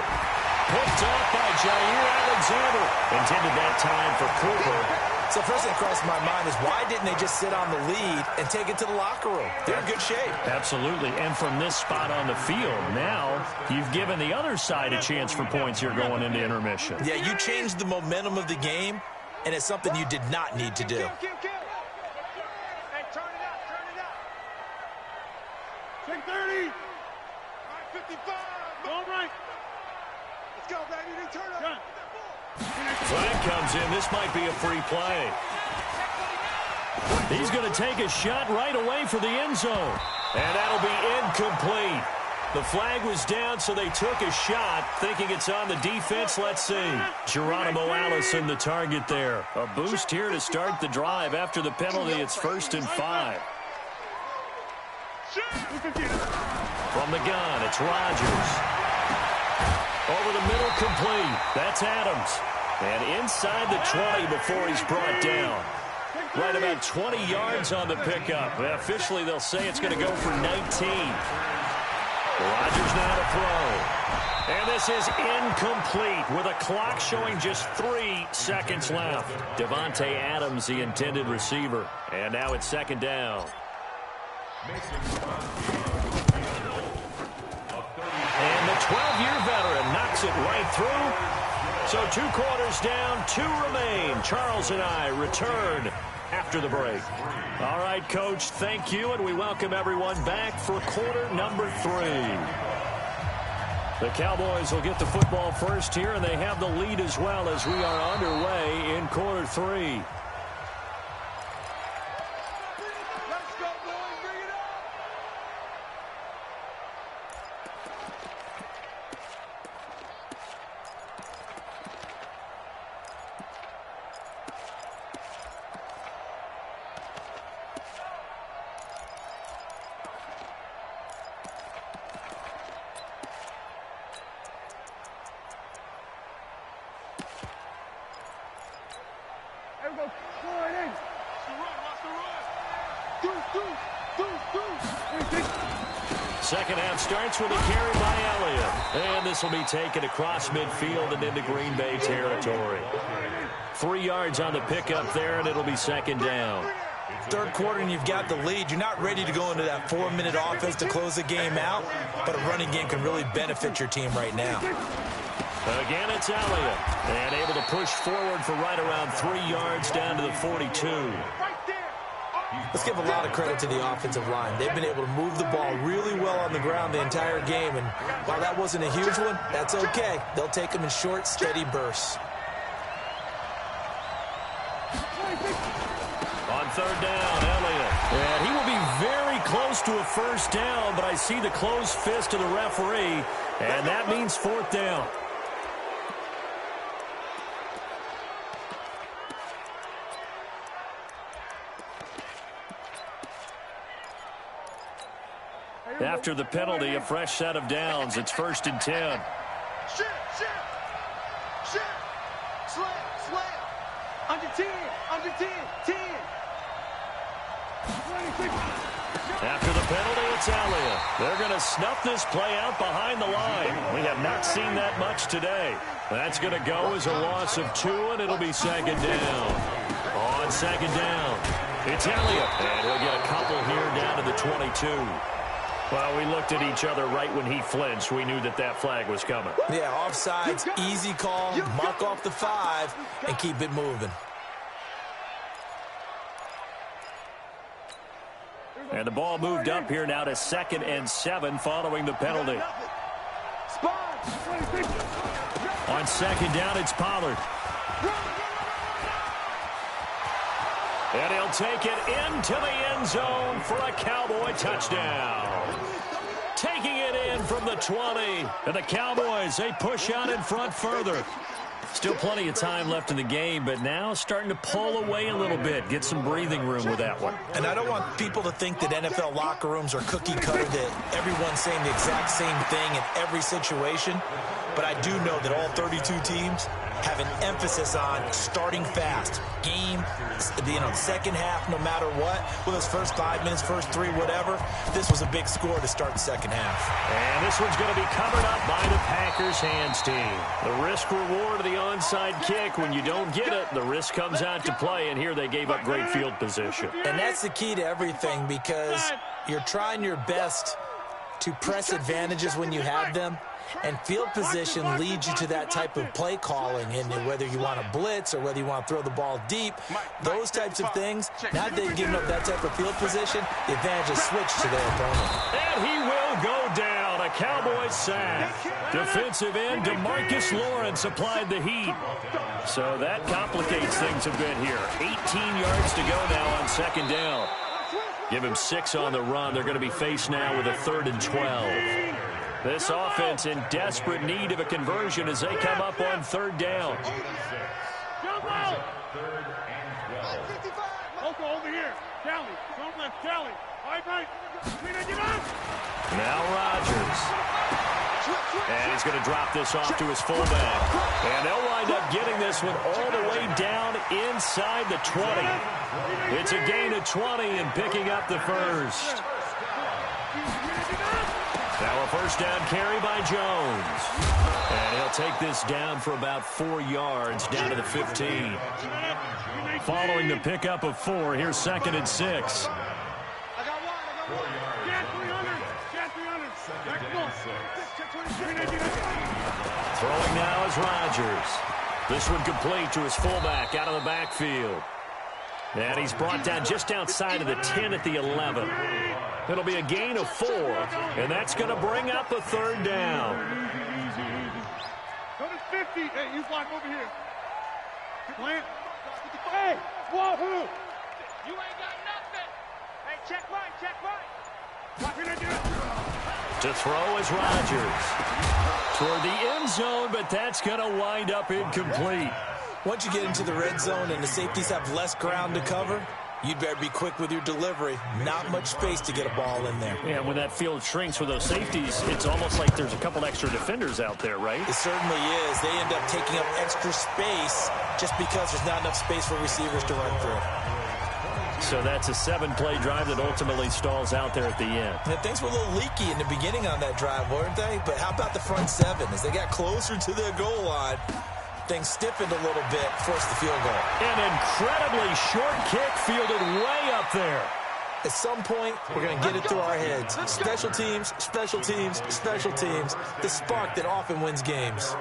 Picked off by Jair Alexander. Intended that time for Cooper. So first thing that crossed my mind is why didn't they just sit on the lead and take it to the locker room? They're in good shape. Absolutely. And from this spot on the field, now you've given the other side a chance for points here going into intermission. Yeah, you changed the momentum of the game, and it's something you did not need to do. Hey, turn it up, turn it up. Check 30. All right, 55. All right. Let's go, baby. Turn up. Flag comes in. This might be a free play. He's going to take a shot right away for the end zone. And that'll be incomplete. The flag was down, so they took a shot, thinking it's on the defense. Let's see. Geronimo Allison, the target there. A boost here to start the drive. After the penalty, it's 1st and 5. From the gun, it's Rodgers. Over the middle, complete. That's Adams. And inside the 20 before he's brought down. Right about 20 yards on the pickup. Well, officially, they'll say it's going to go for 19. Rodgers now to throw. And this is incomplete with a clock showing just 3 seconds left. Devontae Adams, the intended receiver. And now it's 2nd down. And the 12-year veteran knocks it right through. So 2 quarters down, 2 remain. Charles and I return after the break. All right, Coach, thank you, and we welcome everyone back for quarter number 3. The Cowboys will get the football first here, and they have the lead as well as we are underway in quarter 3. Second half starts with a carry by Elliott. And this will be taken across midfield and into Green Bay territory. 3 yards on the pickup there, and it'll be second down. Third quarter and you've got the lead. You're not ready to go into that 4-minute offense to close the game out, but a running game can really benefit your team right now. Again, it's Elliott. And able to push forward for right around 3 yards down to the 42. Let's give a lot of credit to the offensive line. They've been able to move the ball really well on the ground the entire game, and while that wasn't a huge one, that's okay. They'll take them in short, steady bursts. On third down, Elliott. And he will be very close to a first down, but I see the closed fist of the referee, and that means fourth down. After the penalty, a fresh set of downs. It's 1st and 10. Shift. Slam. Under 10. 10. After the penalty, it's Elliott. They're going to snuff this play out behind the line. We have not seen that much today. That's going to go as a loss of 2, and it'll be second down. On second down, it's Elliott. And he'll get a couple here down to the 22. Well, we looked at each other right when he flinched. We knew that that flag was coming. Yeah, offsides, easy call, mark off the 5, and keep it moving. And the ball moved up here now to 2nd and 7 following the penalty. On second down, it's Pollard. And he'll take it into the end zone for a Cowboy touchdown. Taking it in from the 20. And the Cowboys, they push out in front further. Still plenty of time left in the game, but now starting to pull away a little bit. Get some breathing room with that one. And I don't want people to think that NFL locker rooms are cookie cutter, that everyone's saying the exact same thing in every situation. But I do know that all 32 teams have an emphasis on starting fast. Game, second half, no matter what. With those first 5 minutes, first 3, whatever. This was a big score to start the second half. And this one's going to be covered up by the Packers hands team. The risk reward of the onside kick. When you don't get it, the risk comes out to play, and here they gave up great field position. And that's the key to everything, because you're trying your best to press advantages when you have them. And field position leads you to that type of play calling, and whether you want to blitz or whether you want to throw the ball deep, those types of things, now that they've given up that type of field position, the advantage is switched to their opponent. And he will go down. A Cowboys sack. Defensive end DeMarcus Lawrence applied the heat. So that complicates things a bit here. 18 yards to go now on second down. Give him 6 on the run. They're going to be faced now with a 3rd and 12. This offense in desperate need of a conversion as they come up on 3rd down. Loco over here. Callie. Don't left. Callie. All right. Now Rodgers. And he's going to drop this off to his fullback. And they'll wind up getting this one all the way down inside the 20. It's a gain of 20 and picking up the first. Now a first down carry by Jones. And he'll take this down for about 4 yards down to the 15. Following the pickup of 4, here's 2nd and 6. I got one. Throwing now is Rodgers. This one complete to his fullback out of the backfield. And he's brought down just outside of the 10 at the 11. It'll be a gain of 4, and that's going to bring up a third down. Go to 50. Hey, you block over here. Plant. Hey, wahoo! You ain't got nothing. Hey, check right, check right. To throw is Rodgers. Toward the end zone, but that's going to wind up incomplete. Once you get into the red zone and the safeties have less ground to cover, you'd better be quick with your delivery. Not much space to get a ball in there. Yeah, when that field shrinks with those safeties, it's almost like there's a couple extra defenders out there, right? It certainly is. They end up taking up extra space just because there's not enough space for receivers to run through. So that's a 7-play drive that ultimately stalls out there at the end. And things were a little leaky in the beginning on that drive, weren't they? But how about the front 7? As they got closer to their goal line, things stiffened a little bit, forced the field goal. An incredibly short kick fielded way up there. At some point, we're going to get it through our heads. Special teams, special teams, special teams. The spark that often wins games.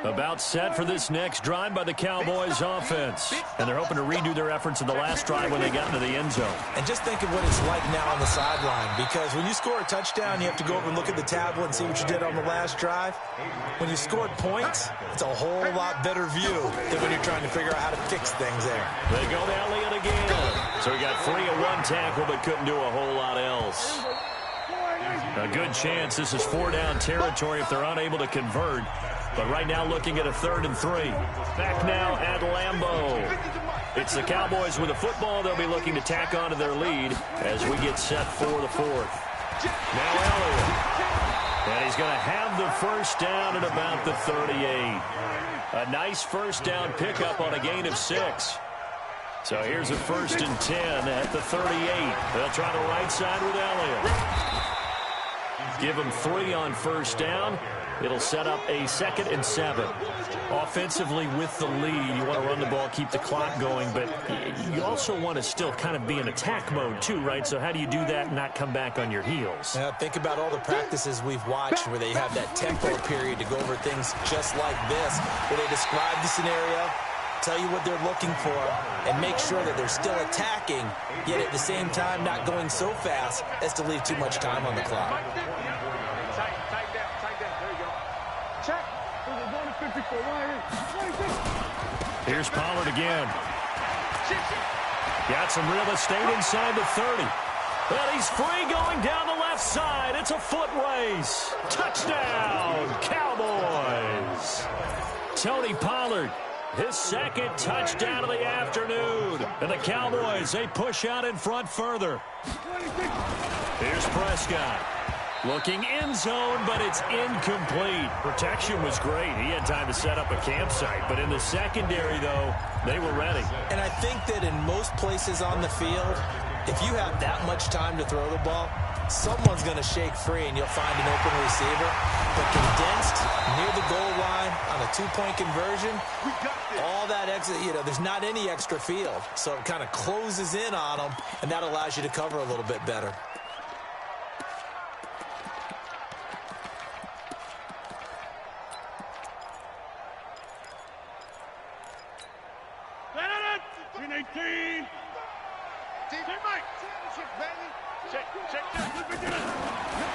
About set for this next drive by the Cowboys offense. And they're hoping to redo their efforts in the last drive when they got into the end zone. And just think of what it's like now on the sideline, because when you score a touchdown, you have to go over and look at the tablet and see what you did on the last drive. When you scored points, it's a whole lot better view than when you're trying to figure out how to fix things there. They go to Elliott again. So he got free of one tackle but couldn't do a whole lot else. A good chance this is 4-down territory if they're unable to convert. But right now looking at a 3rd and 3. Back now at Lambeau. It's the Cowboys with the football. They'll be looking to tack on to their lead as we get set for the 4th. Now Elliott. And he's going to have the first down at about the 38. A nice first down pickup on a gain of 6. So here's a 1st and 10 at the 38. They'll try the right side with Elliott. Give him 3 on first down. It'll set up a 2nd and 7. Offensively with the lead, you want to run the ball, keep the clock going, but you also want to still kind of be in attack mode too, right? So how do you do that and not come back on your heels? Now, think about all the practices we've watched where they have that tempo period to go over things just like this, where they describe the scenario, tell you what they're looking for, and make sure that they're still attacking, yet at the same time not going so fast as to leave too much time on the clock. Here's Pollard again. Got some real estate inside the 30. But he's free going down the left side. It's a foot race. Touchdown, Cowboys. Tony Pollard, his 2nd touchdown of the afternoon. And the Cowboys, they push out in front further. Here's Prescott. Looking end zone, but it's incomplete. Protection was great. He had time to set up a campsite. But in the secondary, though, they were ready. And I think that in most places on the field, if you have that much time to throw the ball, someone's going to shake free and you'll find an open receiver. But condensed near the goal line on a 2-point conversion, all that exit, there's not any extra field. So it kind of closes in on them, and that allows you to cover a little bit better.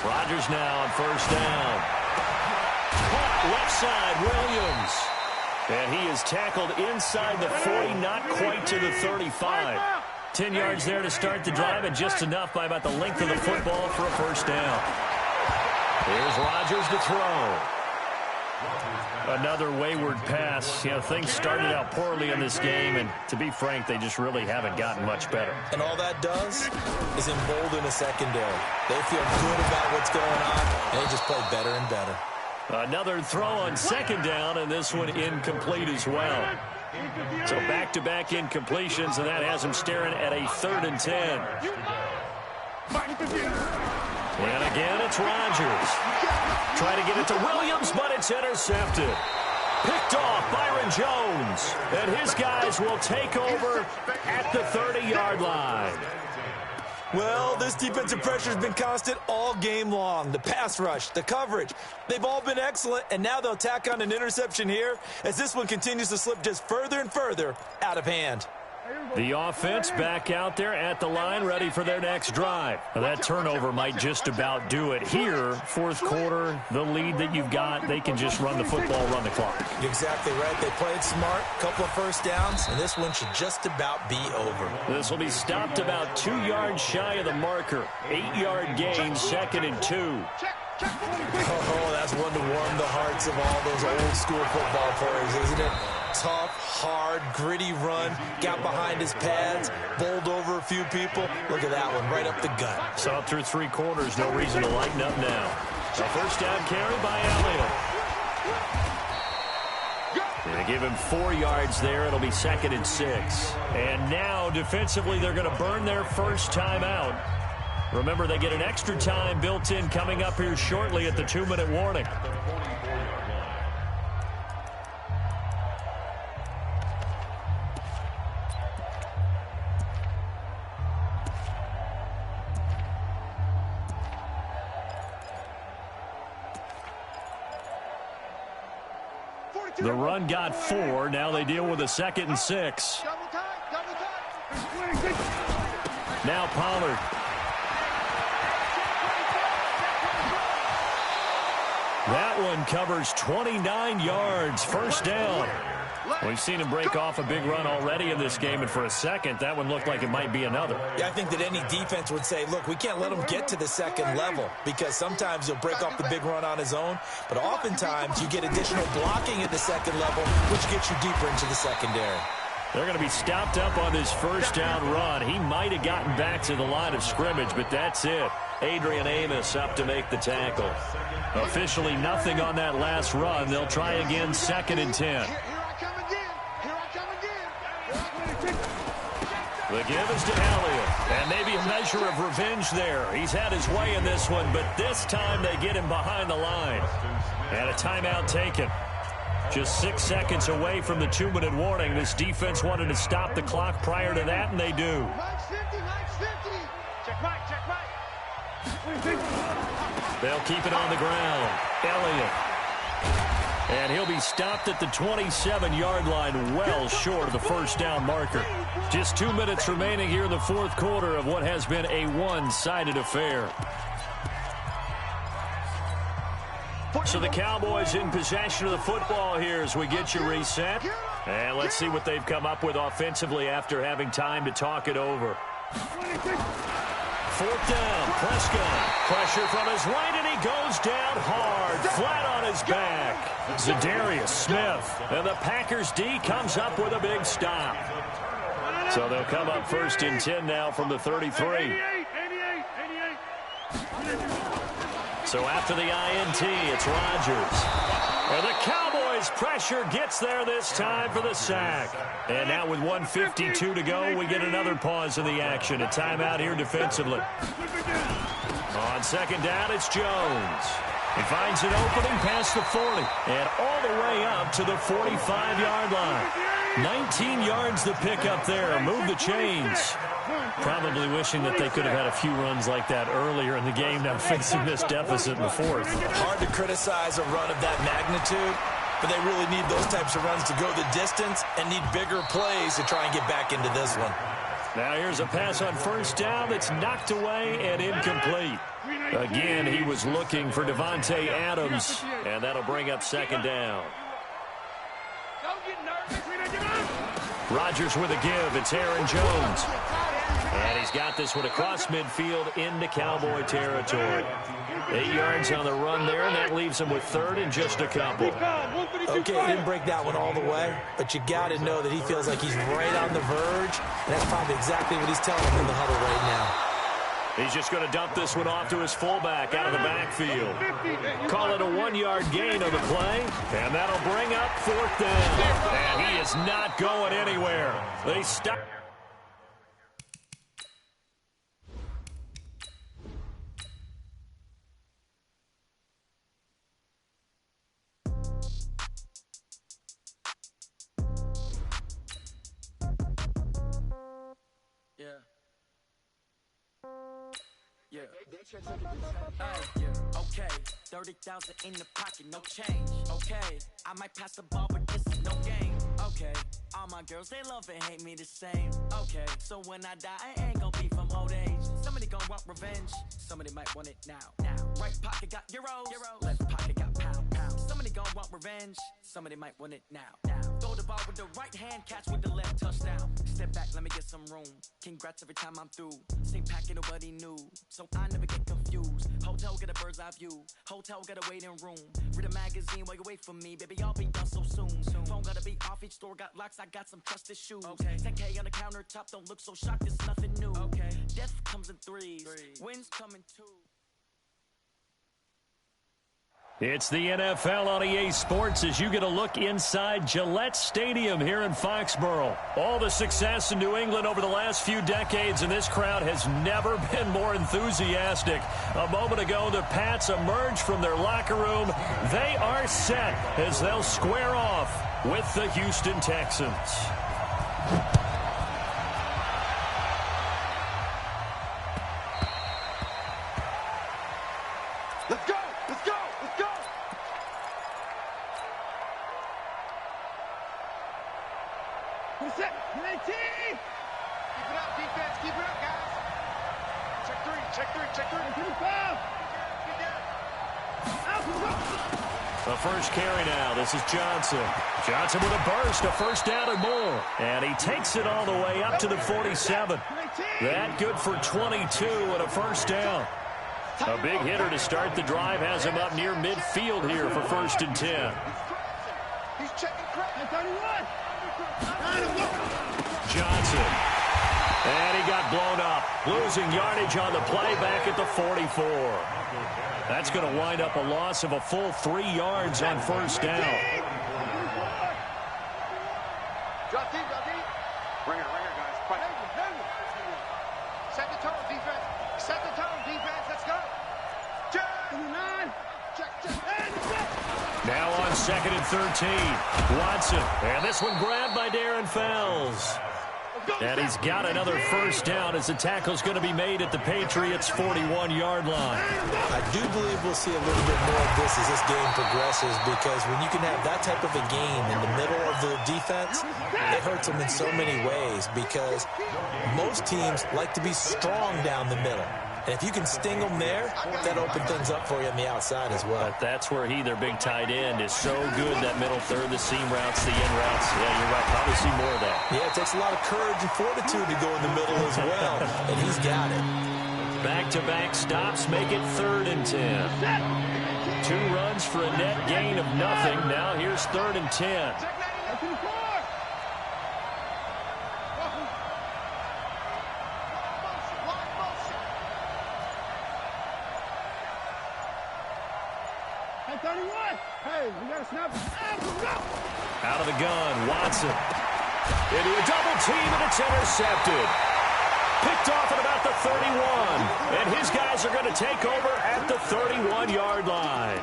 Rodgers now on first down. Caught left side, Williams. And he is tackled inside the 40, not quite to the 35. 10 yards there to start the drive, and just enough by about the length of the football for a first down. Here's Rodgers to throw. Another wayward pass. Things started out poorly in this game, and to be frank, they just really haven't gotten much better. And all that does is embolden the secondary. They feel good about what's going on, and they just play better and better. Another throw on 2nd down, and this one incomplete as well. So back-to-back incompletions, and that has him staring at a 3rd and 10. And again, it's Rodgers. Try to get it to Williams, but it's intercepted. Picked off Byron Jones. And his guys will take over at the 30-yard line. Well, this defensive pressure has been constant all game long. The pass rush, the coverage, they've all been excellent, and now they'll tack on an interception here as this one continues to slip just further and further out of hand. The offense back out there at the line, ready for their next drive. Now, that turnover might just about do it here. Fourth quarter, the lead that you've got, they can just run the football, run the clock. You're exactly right. They played smart, couple of first downs, and this one should just about be over. This will be stopped about 2 yards shy of the marker. 8-yard gain, 2nd and 2. Oh, that's one to warm the hearts of all those old school football players, isn't it? Tough, hard, gritty run, got behind his pads, bowled over a few people. Look at that one, right up the gut. Saw through 3 quarters, no reason to lighten up now. So first down carry by Elliott. They give him 4 yards there. It'll be 2nd and 6. And now, defensively, they're going to burn their first time out. Remember, they get an extra time built in coming up here shortly at the 2-minute warning. The run got 4. Now they deal with a 2nd and 6. Now Pollard. That one covers 29 yards. First down. We've seen him break off a big run already in this game, and for a second, that one looked like it might be another. Yeah, I think that any defense would say, look, we can't let him get to the second level because sometimes he'll break off the big run on his own, but oftentimes you get additional blocking at the second level, which gets you deeper into the secondary. They're going to be stopped up on this first down run. He might have gotten back to the line of scrimmage, but that's it. Adrian Amos up to make the tackle. Officially nothing on that last run. They'll try again, 2nd and 10. The give is to Elliott, and maybe a measure of revenge there. He's had his way in this one, but this time they get him behind the line. And a timeout taken. Just 6 seconds away from the 2-minute warning. This defense wanted to stop the clock prior to that, and they do. They'll keep it on the ground. Elliott. And he'll be stopped at the 27-yard line, well short of the first down marker. Just 2 minutes remaining here in the fourth quarter of what has been a one-sided affair. So the Cowboys in possession of the football here as we get you reset. And let's see what they've come up with offensively after having time to talk it over. 4th down, Prescott. Pressure from his right, and he goes down hard, flat on his back. Zadarius Smith. And the Packers D comes up with a big stop. So they'll come up 1st and 10 now from the 33. So after the INT, it's Rodgers. And the Cowboys pressure gets there this time for the sack. And now with 1:52 to go, we get another pause in the action. A timeout here defensively. On 2nd down, it's Jones. He finds an opening past the 40 and all the way up to the 45-yard line. 19 yards to pick up there. Move the chains. Probably wishing that they could have had a few runs like that earlier in the game, now facing this deficit in the 4th. Hard to criticize a run of that magnitude, but they really need those types of runs to go the distance and need bigger plays to try and get back into this one. Now here's a pass on 1st down that's knocked away and incomplete. Again, he was looking for Devontae Adams, and that'll bring up 2nd down. Rodgers with a give. It's Aaron Jones. And he's got this one across midfield into Cowboy territory. 8 yards on the run there, and that leaves him with 3rd and just a couple. Okay, he didn't break that one all the way, but you got to know that he feels like he's right on the verge. And that's probably exactly what he's telling him in the huddle right now. He's just going to dump this one off to his fullback out of the backfield. Call it a 1-yard gain on the play, and that'll bring up 4th down. And he is not going anywhere. They stop. Yeah. Okay. 30,000 in the pocket, no change. Okay. I might pass the ball, but this is no game. Okay. All my girls, they love and hate me the same. Okay. So when I die, I ain't gonna be from old age. Somebody gonna want revenge. Somebody might want it now. Right pocket got euros. Left pocket got pound. Somebody gonna want revenge. Somebody might want it now. Throw the ball with the right hand, catch with the left, touchdown. Step back, let me get some room. Congrats every time I'm through. Same packet, nobody knew. So I never get confused. Hotel get a bird's eye view. Hotel got a waiting room. Read a magazine while you wait for me. Baby, I'll be done so soon. Phone gotta be off, each store got locks. I got some trusted shoes. 10K on the countertop, don't look so shocked, it's nothing new. Death comes in threes. Wins come in two. It's the NFL on EA Sports as you get a look inside Gillette Stadium here in Foxborough. All the success in New England over the last few decades, and this crowd has never been more enthusiastic. A moment ago, the Pats emerged from their locker room. They are set as they'll square off with the Houston Texans. Let's go! Let's go! Let's go! Put it set. 19! Keep it up, defense. Keep it up, guys. Check three. Check three. Check three. 25! The first carry now. This is Johnson. Johnson with a burst, a first down and more. And he takes it all the way up to the 47. That good for 22 and a first down. A big hitter to start the drive has him up near midfield here for 1st and 10. He's checking credit. 31! Johnson. And he got blown up. Losing yardage on the play back at the 44. That's going to wind up a loss of a full 3 yards on 1st down. Drop deep, Bring her, guys. Fight. Set the tone, defense. Set the tone, defense. Let's go. Check. Now on 2nd and 13. Watson. And this one grabbed by Darren Fells. And he's got another first down as the tackle's going to be made at the Patriots' 41-yard line. I do believe we'll see a little bit more of this as this game progresses, because when you can have that type of a game in the middle of the defense, it hurts them in so many ways, because most teams like to be strong down the middle. And if you can sting them there, that opens things up for you on the outside as well. But that's where their big tight end, is so good, that middle third, the seam routes, the in routes. Yeah, you're right. Probably see more of that. Yeah, it takes a lot of courage and fortitude to go in the middle as well, and he's got it. Back-to-back stops make it 3rd and 10. 2 runs for a net gain of nothing. Now here's 3rd and 10. Hey, we got a snap. Out of the gun, Watson. Into a double team, and it's intercepted. Picked off at about the 31. And his guys are going to take over at the 31-yard line.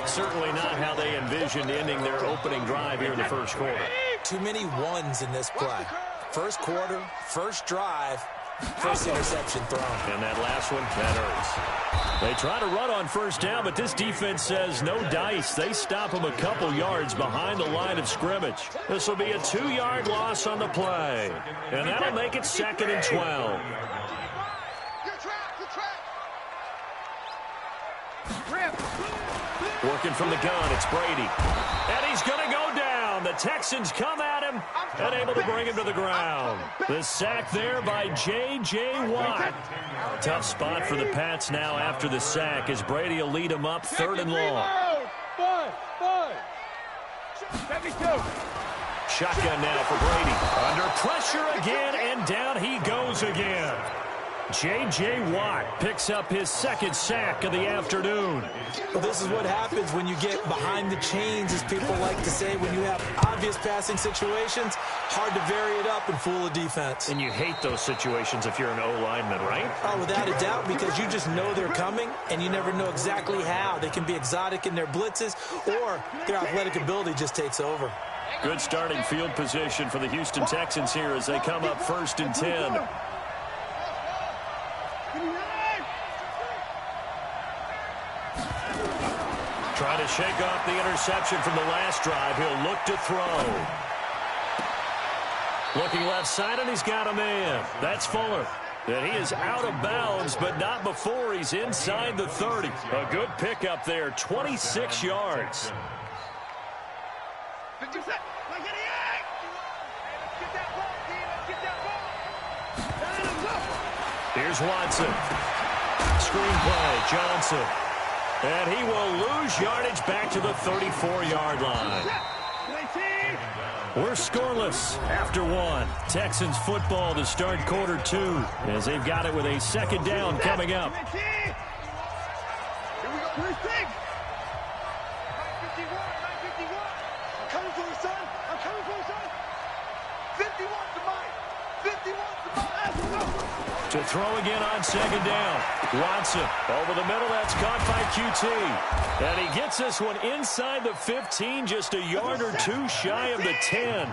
Certainly not how they envisioned ending their opening drive here in the first quarter. Too many ones in this play. First quarter, first drive, first interception thrown. And that last one, that hurts. They try to run on first down, but this defense says no dice. They stop them a couple yards behind the line of scrimmage. This will be a 2-yard loss on the play. And that'll make it 2nd and 12. Working from the gun, it's Brady. And he's going to go down. The Texans come at him and able to bring him to the ground. The sack there by J.J. Watt. Tough spot for the Pats now after the sack, as Brady will lead him up 3rd and long. Shotgun now for Brady. Under pressure again, and down he goes again. J.J. Watt picks up his 2nd sack of the afternoon. Well, this is what happens when you get behind the chains, as people like to say. When you have obvious passing situations, hard to vary it up and fool a defense. And you hate those situations if you're an O-lineman, right? Oh, without a doubt, because you just know they're coming, and you never know exactly how. They can be exotic in their blitzes, or their athletic ability just takes over. Good starting field position for the Houston Texans here as they come up 1st and 10. Trying to shake off the interception from the last drive. He'll look to throw. Looking left side, and he's got a man. That's Fuller. And he is out of bounds, but not before he's inside the 30. A good pickup there, 26 yards. Here's Watson. Screenplay, Johnson. And he will lose yardage back to the 34-yard line. We're scoreless after one. Texans football to start quarter two as they've got it with a second down coming up. Here we go. Where's Big? 951. I'm coming for you, son. I'm coming for you, son. 51 to mine. 51 to mine. To throw again on second down. Watson over the middle. That's caught by QT. And he gets this one inside the 15, just a yard or two shy of the 10.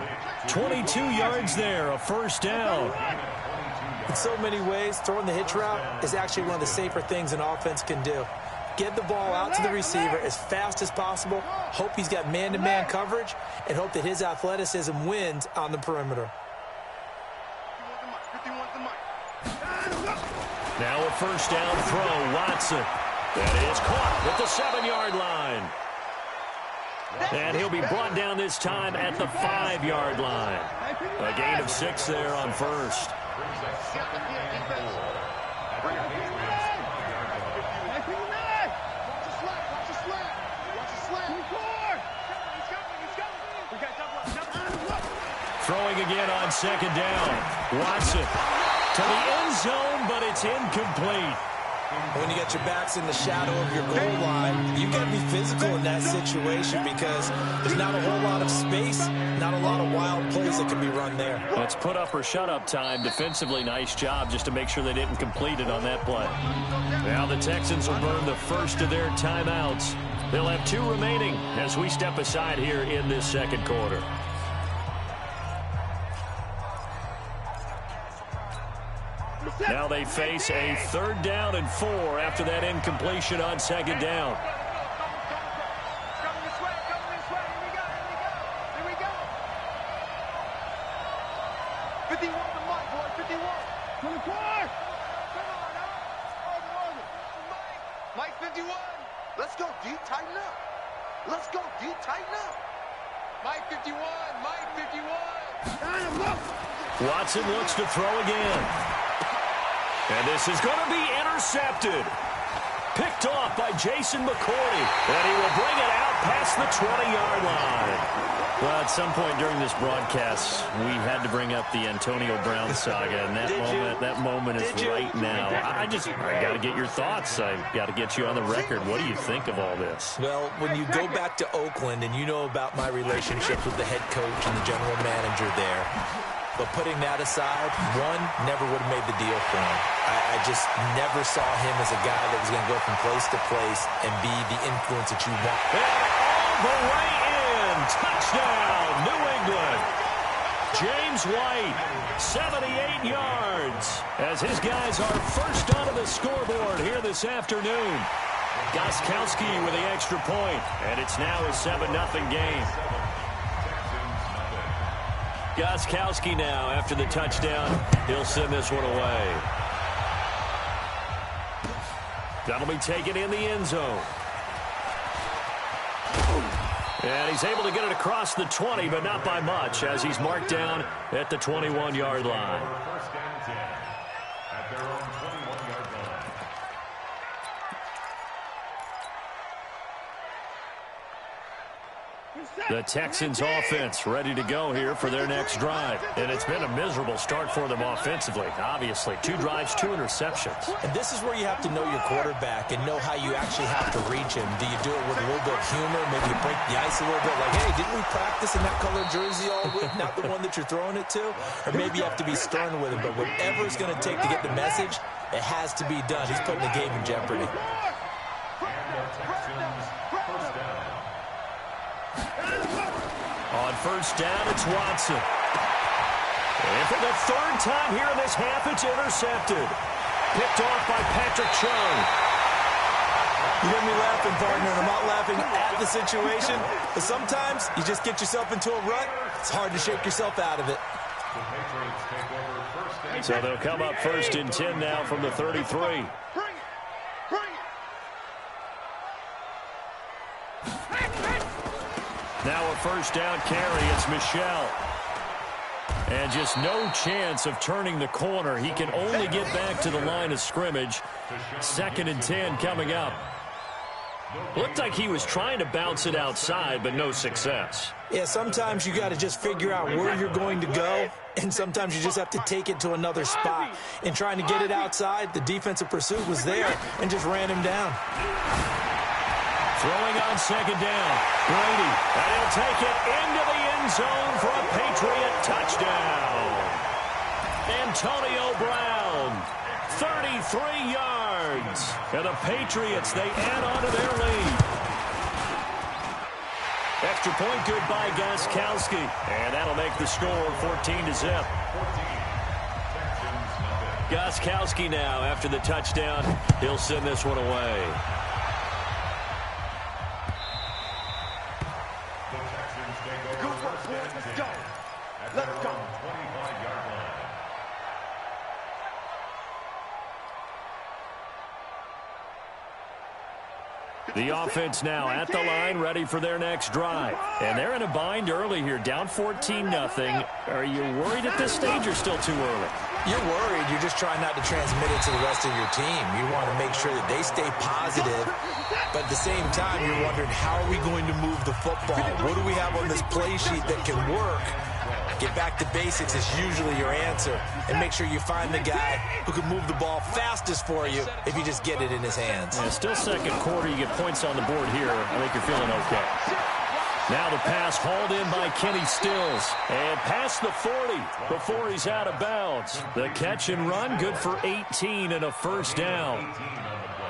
22 yards there, a first down. In so many ways, throwing the hitch route is actually one of the safer things an offense can do. Get the ball out to the receiver as fast as possible, hope he's got man-to-man coverage, and hope that his athleticism wins on the perimeter. Now a first down throw, Watson. That is caught at the 7-yard line. And he'll be brought down this time at the 5-yard line. A gain of 6 there on first. Throwing again on second down. Watson to the end zone, but it's incomplete. When you got your backs in the shadow of your goal line, you got to be physical in that situation because there's not a whole lot of space, not a lot of wild plays that can be run there. That's put up or shut up time. Defensively, nice job just to make sure they didn't complete it on that play. Now the Texans will burn the first of their timeouts. They'll have 2 remaining as we step aside here in this second quarter. Now they face a 3rd down and 4 after that incompletion on second down. Coming this way. Here we go. 51 to Mike, boy. 51. 24. Come on, now. Mike 51. Let's go, D. Tighten up. Let's go, D. Tighten up. Mike 51. Mike 51. Watson looks to throw again. And this is going to be intercepted. Picked off by Jason McCourty. And he will bring it out past the 20-yard line. Well, at some point during this broadcast, we had to bring up the Antonio Brown saga. And that moment is right now. I got to get your thoughts. I got to get you on the record. What do you think of all this? Well, when you go back to Oakland and you know about my relationship with the head coach and the general manager there, but putting that aside, one, never would have made the deal for him. I just never saw him as a guy that was going to go from place to place and be the influence that you want. And all the way in. Touchdown, New England. James White, 78 yards, as his guys are first onto the scoreboard here this afternoon. Gostkowski with the extra point, and it's now a 7-0 game. Gostkowski now, after the touchdown, he'll send this one away. That'll be taken in the end zone. And he's able to get it across the 20, but not by much, as he's marked down at the 21-yard line. First and 10 at their own 21-yard line. The Texans offense ready to go here for their next drive. And it's been a miserable start for them offensively. Obviously, 2 drives, 2 interceptions. And this is where you have to know your quarterback and know how you actually have to reach him. Do you do it with a little bit of humor? Maybe you break the ice a little bit. Like, hey, didn't we practice in that color jersey all week? Not the one that you're throwing it to? Or maybe you have to be stern with him. But whatever it's going to take to get the message, it has to be done. He's putting the game in jeopardy. On first down, it's Watson. And for the 3rd time here in this half, it's intercepted. Picked off by Patrick Chung. You hear me laughing, partner, and I'm not laughing laughing at the situation, but sometimes you just get yourself into a rut. It's hard to shake yourself out of it. So they'll come up 1st and 10 now from the 33. Bring it. Now a 1st down carry. It's Michel. And just no chance of turning the corner. He can only get back to the line of scrimmage. 2nd and 10 coming up. Looked like he was trying to bounce it outside, but no success. Yeah, sometimes you got to just figure out where you're going to go, and sometimes you just have to take it to another spot. In trying to get it outside, the defensive pursuit was there and just ran him down. Throwing on 2nd down. Brady, and he'll take it into the end zone for a Patriot touchdown. Antonio Brown, 33 yards. And the Patriots, they add on to their lead. Extra point good by Gostkowski. And that'll make the score 14-0. Gostkowski now, after the touchdown, he'll send this one away. Let's go. The offense now at the line, ready for their next drive. And they're in a bind early here, down 14-0. Are you worried at this stage or still too early? You're worried. You're just trying not to transmit it to the rest of your team. You want to make sure that they stay positive. But at the same time, you're wondering, how are we going to move the football? What do we have on this play sheet that can work? Get back to basics is usually your answer. And make sure you find the guy who can move the ball fastest for you if you just get it in his hands. Yeah, still 2nd quarter. You get points on the board here. I think you're feeling okay. Now the pass hauled in by Kenny Stills. And past the 40 before he's out of bounds. The catch and run, good for 18 and a 1st down.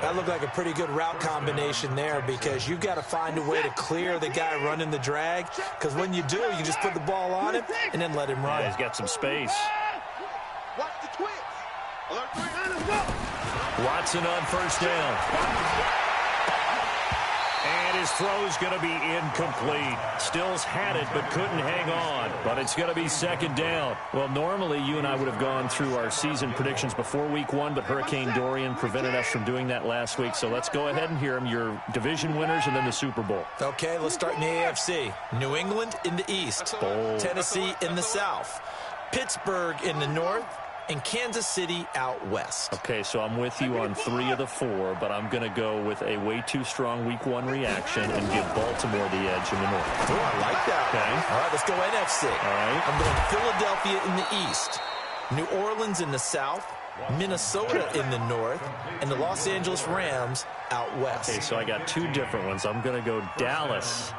That looked like a pretty good route combination there, because you've got to find a way to clear the guy running the drag, because when you do, you just put the ball on him and then let him run. Yeah, he's got some space. Watch the twins. Alert 3. Let's go. Watson on 1st down. And his throw's going to be incomplete. Stills had it but couldn't hang on. But it's going to be 2nd down. Well, normally you and I would have gone through our season predictions before week 1, but Hurricane Dorian prevented us from doing that last week. So let's go ahead and hear them, your division winners and then the Super Bowl. Okay, let's start in the AFC. New England in the East. Bold. Tennessee in the South. Pittsburgh in the North. And Kansas City out west. Okay, so I'm with you on 3 of the 4, but I'm going to go with a way too strong week 1 reaction and give Baltimore the edge in the North. Oh, I like that. Okay. All right, let's go NFC. All right. I'm going Philadelphia in the East, New Orleans in the South, Minnesota in the North, and the Los Angeles Rams out west. Okay, so I got 2 different ones. I'm going to go Dallas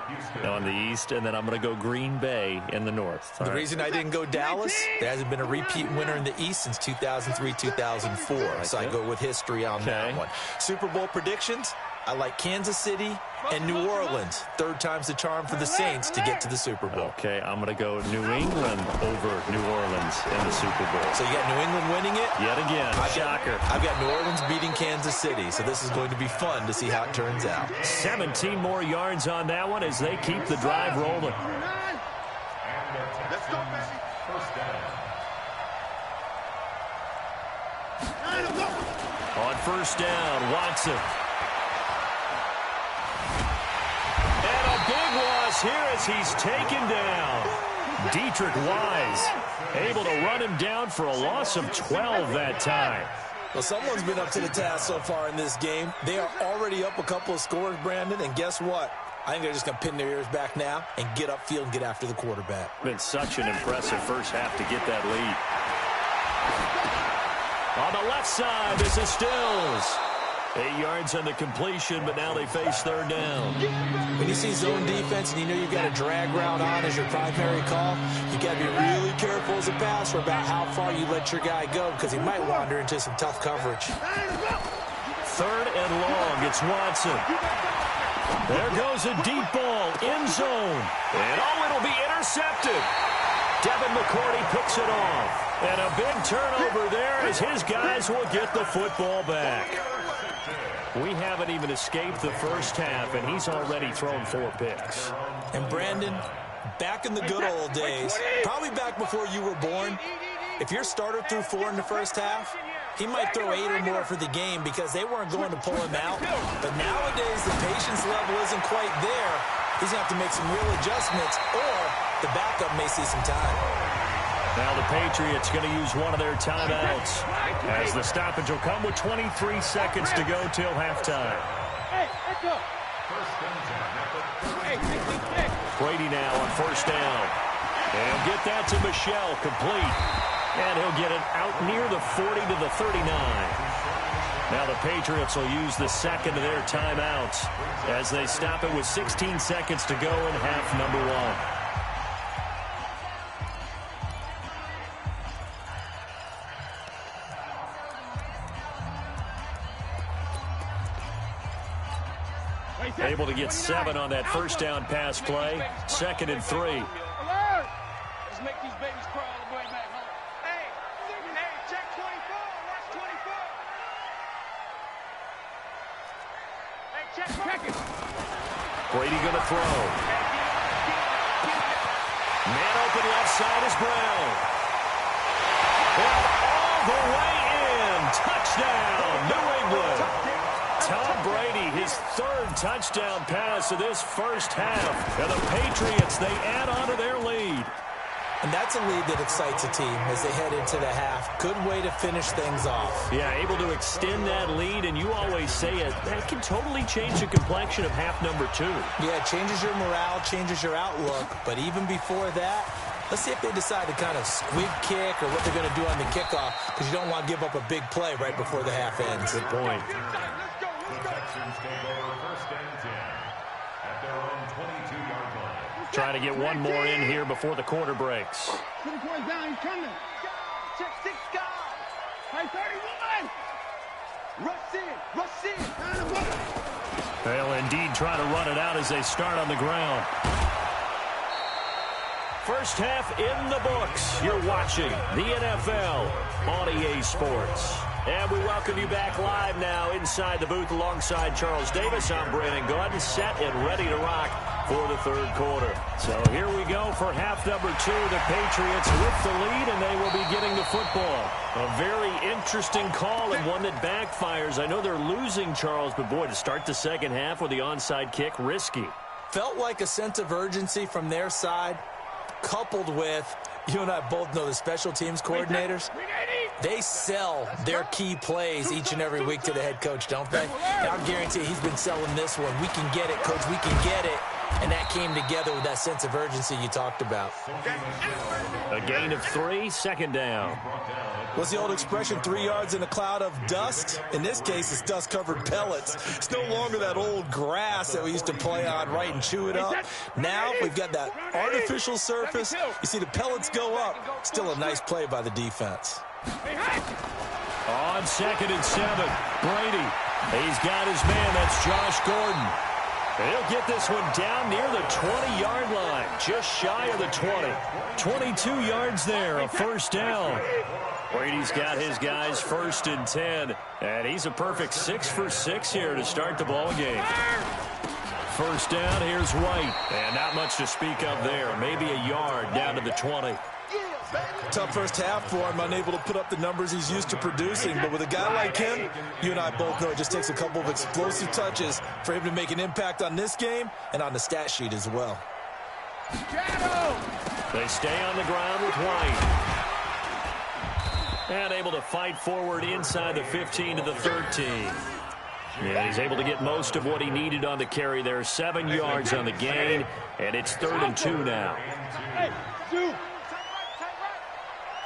on the East, and then I'm going to go Green Bay in the North. The reason I didn't go Dallas, there hasn't been a repeat winner in the East since 2003-2004, so I go with history on that one. Super Bowl predictions, I like Kansas City and New Orleans. 3rd time's the charm for the Saints to get to the Super Bowl. Okay, I'm going to go New England over New Orleans in the Super Bowl. So you got New England winning it? Yet again, shocker. I've got New Orleans beating Kansas City, so this is going to be fun to see how it turns out. 17 more yards on that one as they keep the drive rolling. Let's go, baby. 1st down. On 1st down, Watson. And a big loss here as he's taken down. Dietrich Wise able to run him down for a loss of 12 that time. Well, someone's been up to the task so far in this game. They are already up a couple of scores, Brandon, and guess what? I think they're just going to pin their ears back now and get upfield and get after the quarterback. Been such an impressive first half to get that lead. On the left side, this is Stills. 8 yards on the completion, but now they face 3rd down. When you see zone defense and you know you've got a drag route on as your primary call, you got to be really careful as a passer about how far you let your guy go, because he might wander into some tough coverage. 3rd and long, it's Watson. There goes a deep ball, end zone. And it'll be intercepted. Devin McCourty picks it off. And a big turnover there as his guys will get the football back. We haven't even escaped the first half, and he's already thrown 4 picks. And Brandon, back in the good old days, probably back before you were born, if your starter threw 4 in the first half, he might throw 8 or more for the game because they weren't going to pull him out. But nowadays, the patience level isn't quite there. He's going to have to make some real adjustments, or the backup may see some time. Now the Patriots going to use one of their timeouts as the stoppage will come with 23 seconds to go till halftime. Brady now on first down. And get that to Michel, complete. And he'll get it out near the 40 to the 39. Now the Patriots will use the second of their timeouts as they stop it with 16 seconds to go in half number 1. Able to get 7 on that first down pass play. 2nd and 3. Let's make these babies cry all the way back home. Hey, check 24. Watch 24. Hey, check it. Brady going to throw. Man open left side is Brown. And all the way in. Touchdown, New England. Tom Brady, his 3rd touchdown pass of this first half. And the Patriots, they add on to their lead. And that's a lead that excites a team as they head into the half. Good way to finish things off. Yeah, able to extend that lead, and you always say it, that can totally change the complexion of half number 2. Yeah, it changes your morale, changes your outlook. But even before that, let's see if they decide to kind of squib kick or what they're going to do on the kickoff, because you don't want to give up a big play right before the half ends. Good point. Texans take over 1st and 10 at their own 22-yard line. Trying to get one more in here before the quarter breaks. 24 is down, he's coming. Check 6 guys. Hey, 31. Rush in. They'll indeed try to run it out as they start on the ground. First half in the books. You're watching the NFL on EA Sports. And we welcome you back live now inside the booth alongside Charles Davis. I'm Brandon Gordon, set and ready to rock for the 3rd quarter. So here we go for half number 2. The Patriots with the lead, and they will be getting the football. A very interesting call and one that backfires. I know they're losing, Charles, but boy, to start the second half with the onside kick, risky. Felt like a sense of urgency from their side, coupled with, you and I both know the special teams coordinators, they sell their key plays each and every week to the head coach, don't they? And I guarantee he's been selling this one. We can get it, coach, we can get it. And that came together with that sense of urgency you talked about. A gain of 3, 2nd down. What's the old expression, 3 yards in a cloud of dust? In this case, it's dust-covered pellets. It's no longer that old grass that we used to play on, right, and chew it up. Now we've got that artificial surface. You see the pellets go up. Still a nice play by the defense. On 2nd and 7, Brady. He's got his man. That's Josh Gordon. He'll get this one down near the 20-yard line, just shy of the 20. 22 yards there, a first down. Brady's got his guys 1st and 10, and he's a perfect 6 for 6 here to start the ball game. First down, here's White, and not much to speak of there. Maybe a yard down to the 20. Tough first half for him, unable to put up the numbers he's used to producing. But with a guy like him, you and I both know it just takes a couple of explosive touches for him to make an impact on this game and on the stat sheet as well. They stay on the ground with White. And able to fight forward inside the 15 to the 13. Yeah, he's able to get most of what he needed on the carry there. 7 yards on the gain, and it's 3rd and 2 now.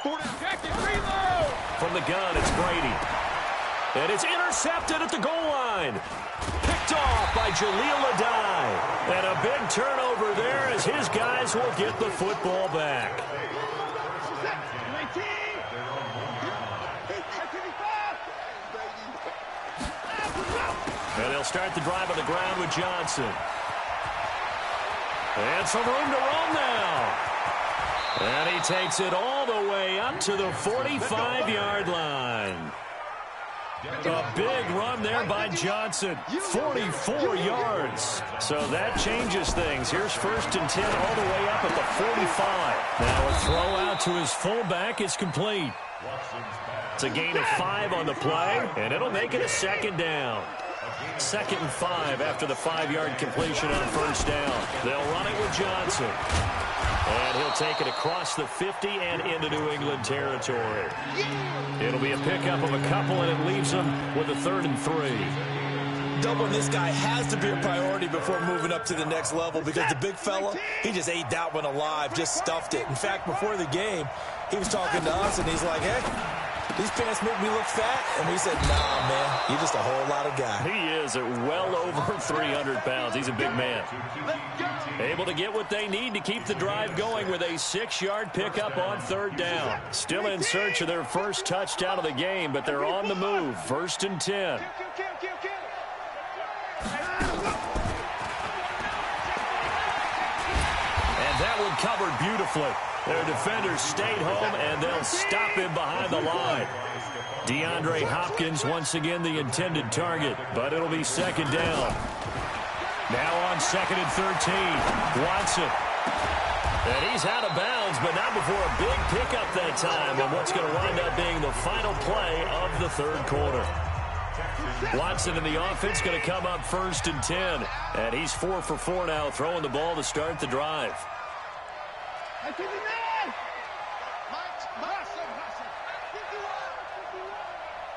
From the gun, it's Brady. And it's intercepted at the goal line. Picked off by Jaleel Adai. And a big turnover there as his guys will get the football back. And they'll start the drive on the ground with Johnson. And some room to roam now. And he takes it all the way up to the 45-yard line. A big run there by Johnson. 44 yards. So that changes things. Here's 1st and 10 all the way up at the 45. Now a throw out to his fullback is complete. It's a gain of 5 on the play, and it'll make it a 2nd down. 2nd and 5 after the 5-yard completion on 1st down. They'll run it with Johnson. And he'll take it across the 50 and into New England territory. It'll be a pickup of a couple, and it leaves them with a 3rd and 3. Doubling this guy has to be a priority before moving up to the next level because the big fella, he just ate that one alive, just stuffed it. In fact, before the game, he was talking to us, and he's like, hey, these pants make me look fat. And we said, nah, man, you're just a whole lot of guy. He is at well over 300 pounds. He's a big man. Able to get what they need to keep the drive going with a 6-yard pickup on 3rd down. Still in search of their first touchdown of the game, but they're on the move. 1st and 10. And that one covered beautifully. Their defenders stayed home, and they'll stop him behind the line. DeAndre Hopkins, once again, the intended target, but it'll be 2nd down. Now on 2nd and 13, Watson. And he's out of bounds, but not before a big pickup that time on what's going to wind up being the final play of the 3rd quarter. Watson in the offense going to come up 1st and 10, and he's 4 for 4 now, throwing the ball to start the drive.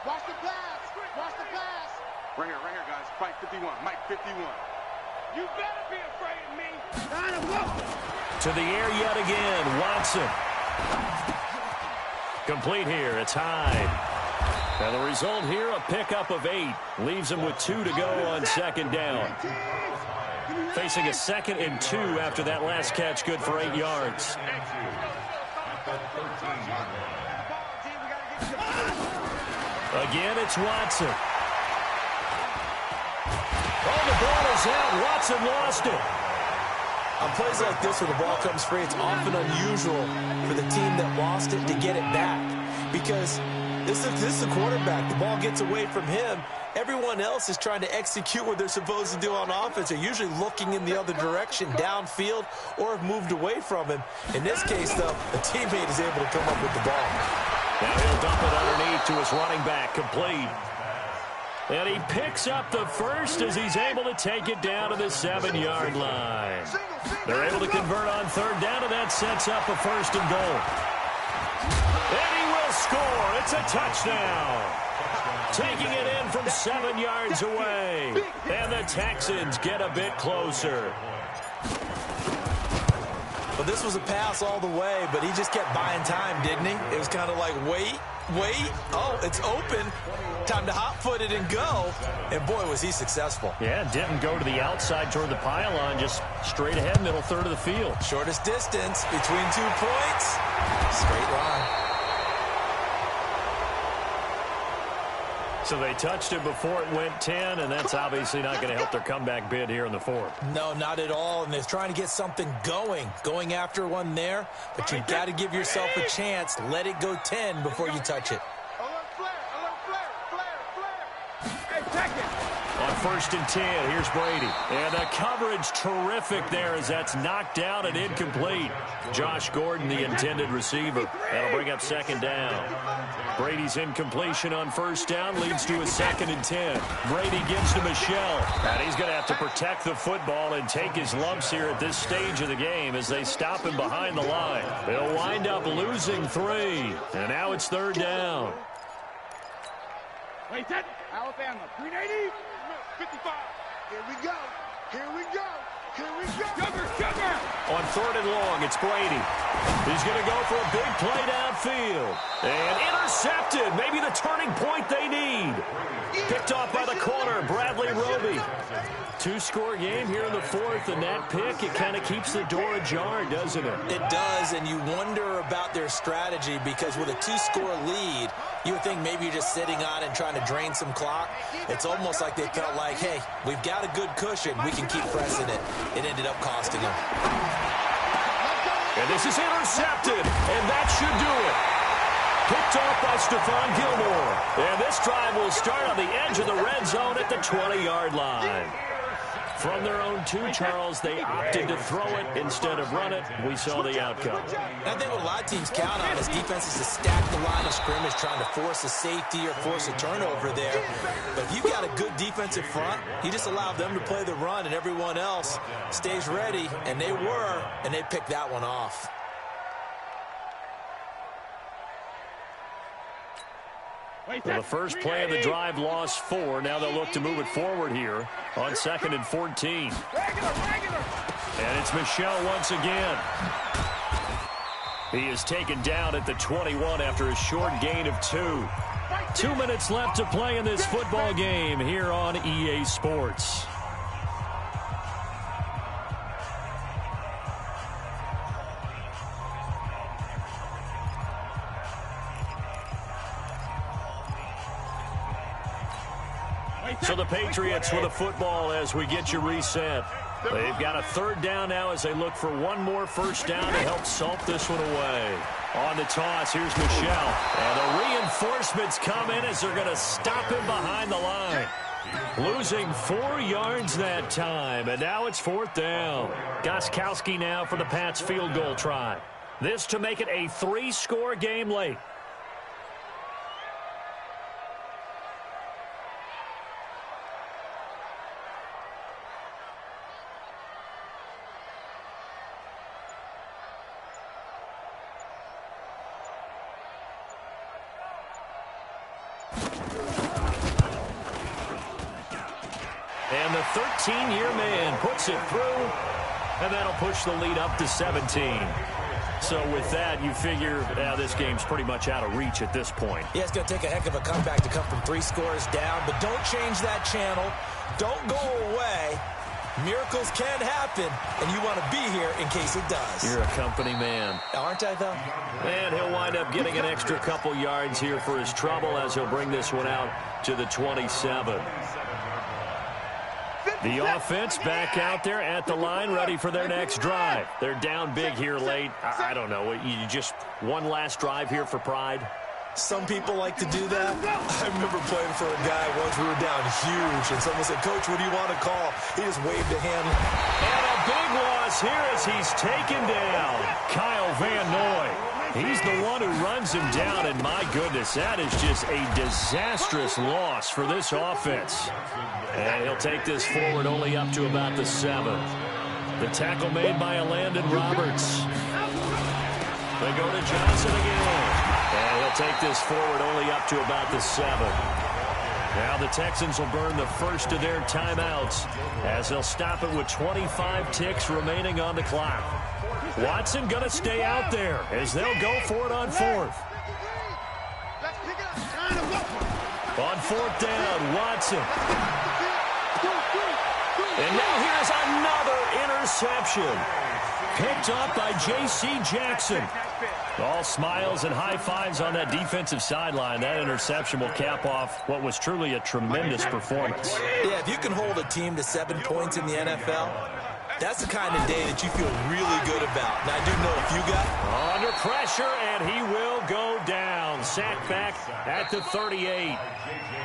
Watch the pass. Watch the pass. Right here, guys. Fight 51. Mike 51. You better be afraid of me. To the air yet again, Watson. Complete here. It's Hyde. And the result here, a pickup of 8. Leaves him with 2 to go on 2nd down. Facing a 2nd and 2 after that last catch, good for 8 yards. Again, it's Watson. Oh, the ball is out. Watson lost it. On plays like this where the ball comes free, it's often unusual for the team that lost it to get it back. Because this is the quarterback. The ball gets away from him. Everyone else is trying to execute what they're supposed to do on offense. They're usually looking in the other direction, downfield, or have moved away from him. In this case, though, a teammate is able to come up with the ball. Now he'll dump it underneath to his running back, complete. And he picks up the first as he's able to take it down to the 7-yard line. They're able to convert on 3rd down, and that sets up a 1st and goal. And he will score. It's a touchdown. Taking it in from 7 yards away. And the Texans get a bit closer. Well, this was a pass all the way, but he just kept buying time, didn't he? It was kind of like, wait. Oh, it's open. Time to hot-foot it and go. And, boy, was he successful. Yeah, didn't go to the outside toward the pylon, just straight ahead, middle 3rd of the field. Shortest distance between 2 points. Straight line. So they touched it before it went 10, and that's obviously not going to help their comeback bid here in the 4th. No, not at all, and they're trying to get something going after one there, but you've got to give yourself a chance. Let it go 10 before you touch it. Alert flare. Hey, check it. On 1st and 10, here's Brady. And the coverage terrific there as that's knocked down and incomplete. Josh Gordon, the intended receiver. That'll bring up 2nd down. Brady's incompletion on 1st down leads to a 2nd and 10. Brady gives to Michelle. And he's going to have to protect the football and take his lumps here at this stage of the game as they stop him behind the line. They'll wind up losing 3. And now it's 3rd down. Wait, that Alabama, 380, 55. Here we go. Sugar. On 3rd and long, it's Brady. He's going to go for a big play downfield. And intercepted. Maybe the turning point they need. Picked off by the corner, Bradley Roby. 2-score game here in the 4th, and that pick, it kind of keeps the door ajar, doesn't it? It does, and you wonder about their strategy because with a 2-score lead, you would think maybe you're just sitting on and trying to drain some clock. It's almost like they felt like, hey, we've got a good cushion. We can keep pressing it. It ended up costing them. And this is intercepted, and that should do it. Picked off by Stephon Gilmore. And this drive will start on the edge of the red zone at the 20-yard line. From their own 2, Charles, they opted to throw it instead of run it. We saw the outcome. I think what a lot of teams count on is defenses to stack the line of scrimmage, trying to force a safety or force a turnover there. But if you've got a good defensive front, you just allow them to play the run, and everyone else stays ready, and they were, and they picked that one off. Well, the first play of the drive lost 4. Now they'll look to move it forward here on 2nd and 14. And it's Michel once again. He is taken down at the 21 after a short gain of 2. 2 minutes left to play in this football game here on EA Sports. So the Patriots with a football as we get you reset. They've got a 3rd down now as they look for one more first down to help salt this one away. On the toss, here's Michel. And the reinforcements come in as they're going to stop him behind the line. Losing 4 yards that time, and now it's 4th down. Gostkowski now for the Pats field goal try. This to make it a 3-score game late. And the 13-year man puts it through, and that'll push the lead up to 17. So with that, you figure this game's pretty much out of reach at this point. Yeah, it's going to take a heck of a comeback to come from 3 scores down, but don't change that channel. Don't go away. Miracles can happen, and you want to be here in case it does. You're a company man. Aren't I, though? And he'll wind up getting an extra couple yards here for his trouble as he'll bring this one out to the 27. The offense back out there at the line, ready for their next drive. They're down big here late. I don't know. You just one last drive here for pride? Some people like to do that. I remember playing for a guy once. We were down huge, and someone said, "Coach, what do you want to call?" He just waved a hand. And a big loss here as he's taken down. Kyle Van Noy. He's the one who runs him down, and my goodness, that is just a disastrous loss for this offense. And he'll take this forward only up to about the 7. The tackle made by Landon Roberts. They go to Johnson again. And he'll take this forward only up to about the 7. Now the Texans will burn the first of their timeouts as they'll stop it with 25 ticks remaining on the clock. Watson going to stay out there as they'll go for it on 4th. On 4th down, Watson. And now here's another interception. Picked up by J.C. Jackson. All smiles and high fives on that defensive sideline. That interception will cap off what was truly a tremendous performance. Yeah, if you can hold a team to 7 points in the NFL, that's the kind of day that you feel really good about. Now, I do know if you got under pressure, and he will go down. Sacked back at the 38.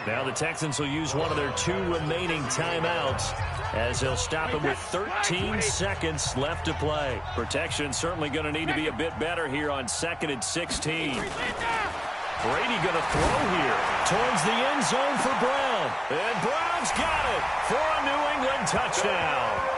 Now the Texans will use one of their 2 remaining timeouts as they'll stop it with 13 seconds left to play. Protection certainly going to need to be a bit better here on 2nd and 16. Brady going to throw here towards the end zone for Brown. And Brown's got it for a New England touchdown.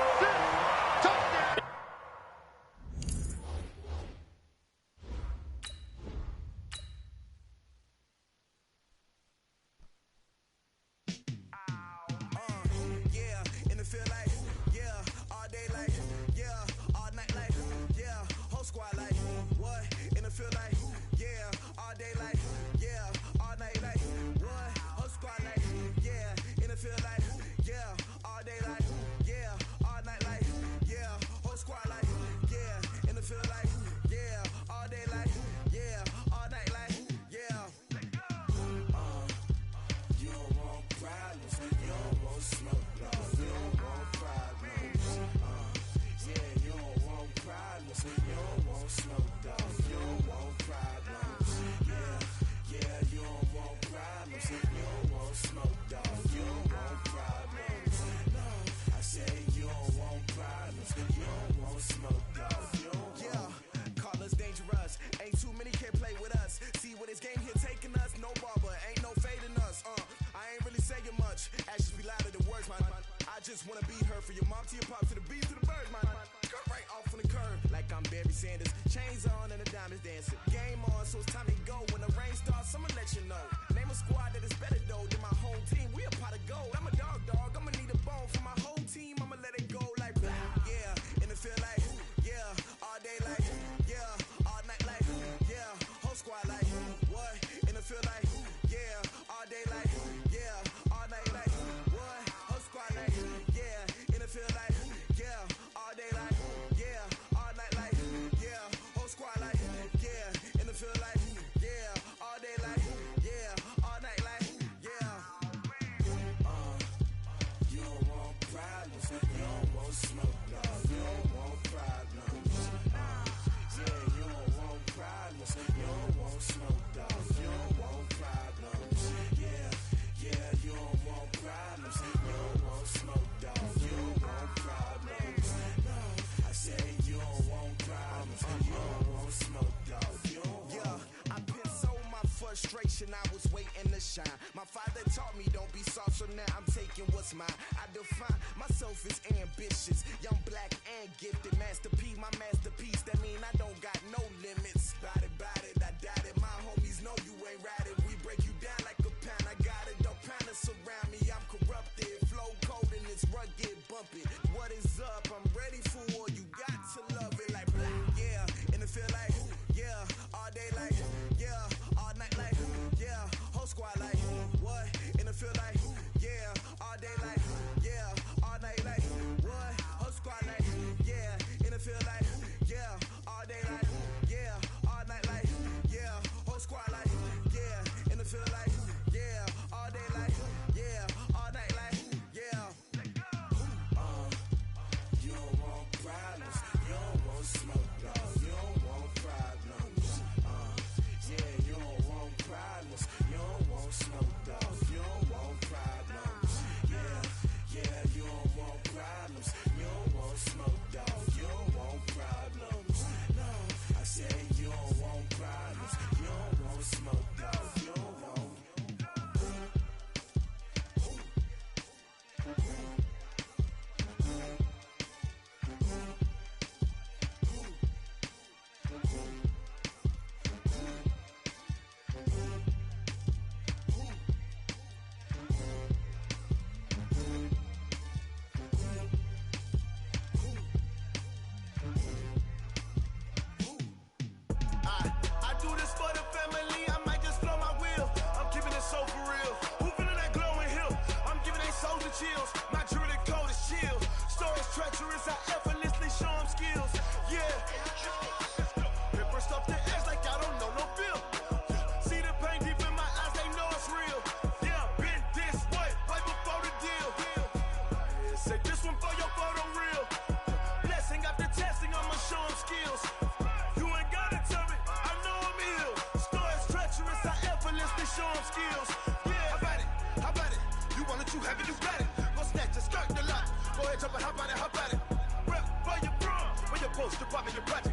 emotional. Name a squad that is better though than my home team. We a pot of gold. I'm a dog. I'ma need a bone for my whole team. I'ma let it go like yeah. And it feel like yeah. All day like yeah. All night like yeah. Whole squad like what? And it feel like yeah. All day like yeah. All night like what? Whole squad like yeah. And it feel like yeah. All day like yeah. All night like yeah. Whole squad like yeah. And it feel like yeah. All day like yeah. All night like yeah. You don't want problems. You don't want smoke, no. You don't want problems. Yeah, you don't want problems. You don't want smoke, dog. You don't want problems. Yeah, you don't want problems. You don't want smoke, dog. You don't want problems. No, I say you don't want problems. You don't want smoke, dog. You don't want. Yeah, I've been so my frustration, I was waiting to shine. My father taught me don't be soft, so now I'm taking what's mine. I define myself as ambitious, young, black, and gifted. Master P, my masterpiece. That mean I don't got no limits. Bout it, I doubt it. My homies know you ain't ratted. We break you down like a pound. I got it, don't panic surround me. I'm corrupted, flow cold and it's rugged, bumpy. What is up? I'm ready for war. You got to love it like black, yeah. And it feel like yeah. All day like yeah. All night like yeah. Whole squad like what? And it feel like yeah. All day like yeah. All night like what? Whole squad like yeah. And it feel like yeah. All day like yeah. All night like yeah. Whole squad like yeah. And it feel like yeah. All day like yeah. All night like yeah. You don't want problems. You don't want smoke, no. You don't want problems. Yeah, you don't want problems. You don't want smoke, dog. You don't want problems. Yeah, you don't want problems. You don't want smoke, dog. You don't want problems. No, I say you don't want problems. You don't want smoke, dog. You don't want. I do this for the family. I might just blow my wheel. I'm keeping it so for real. Who feeling that glowing hill? I'm giving they souls the chills. My jewelry code is chill. Stories treacherous. I effortlessly show them skills. Yeah. Paper stuff the edge like I don't know no feel. See the pain deep in my eyes. They know it's real. Yeah, been this way before the deal. Say this one for your photo reel. Blessing after testing, I'ma show them skills. You ain't gotta tell me, I know I'm ill. Stories treacherous, I effortlessly show them skills. Yeah, how about it? You want it, you have it, you got it. Go snatch it, skirt the lot. Go ahead, jump it, how about it? Rep where you from? Where you post, department, your project.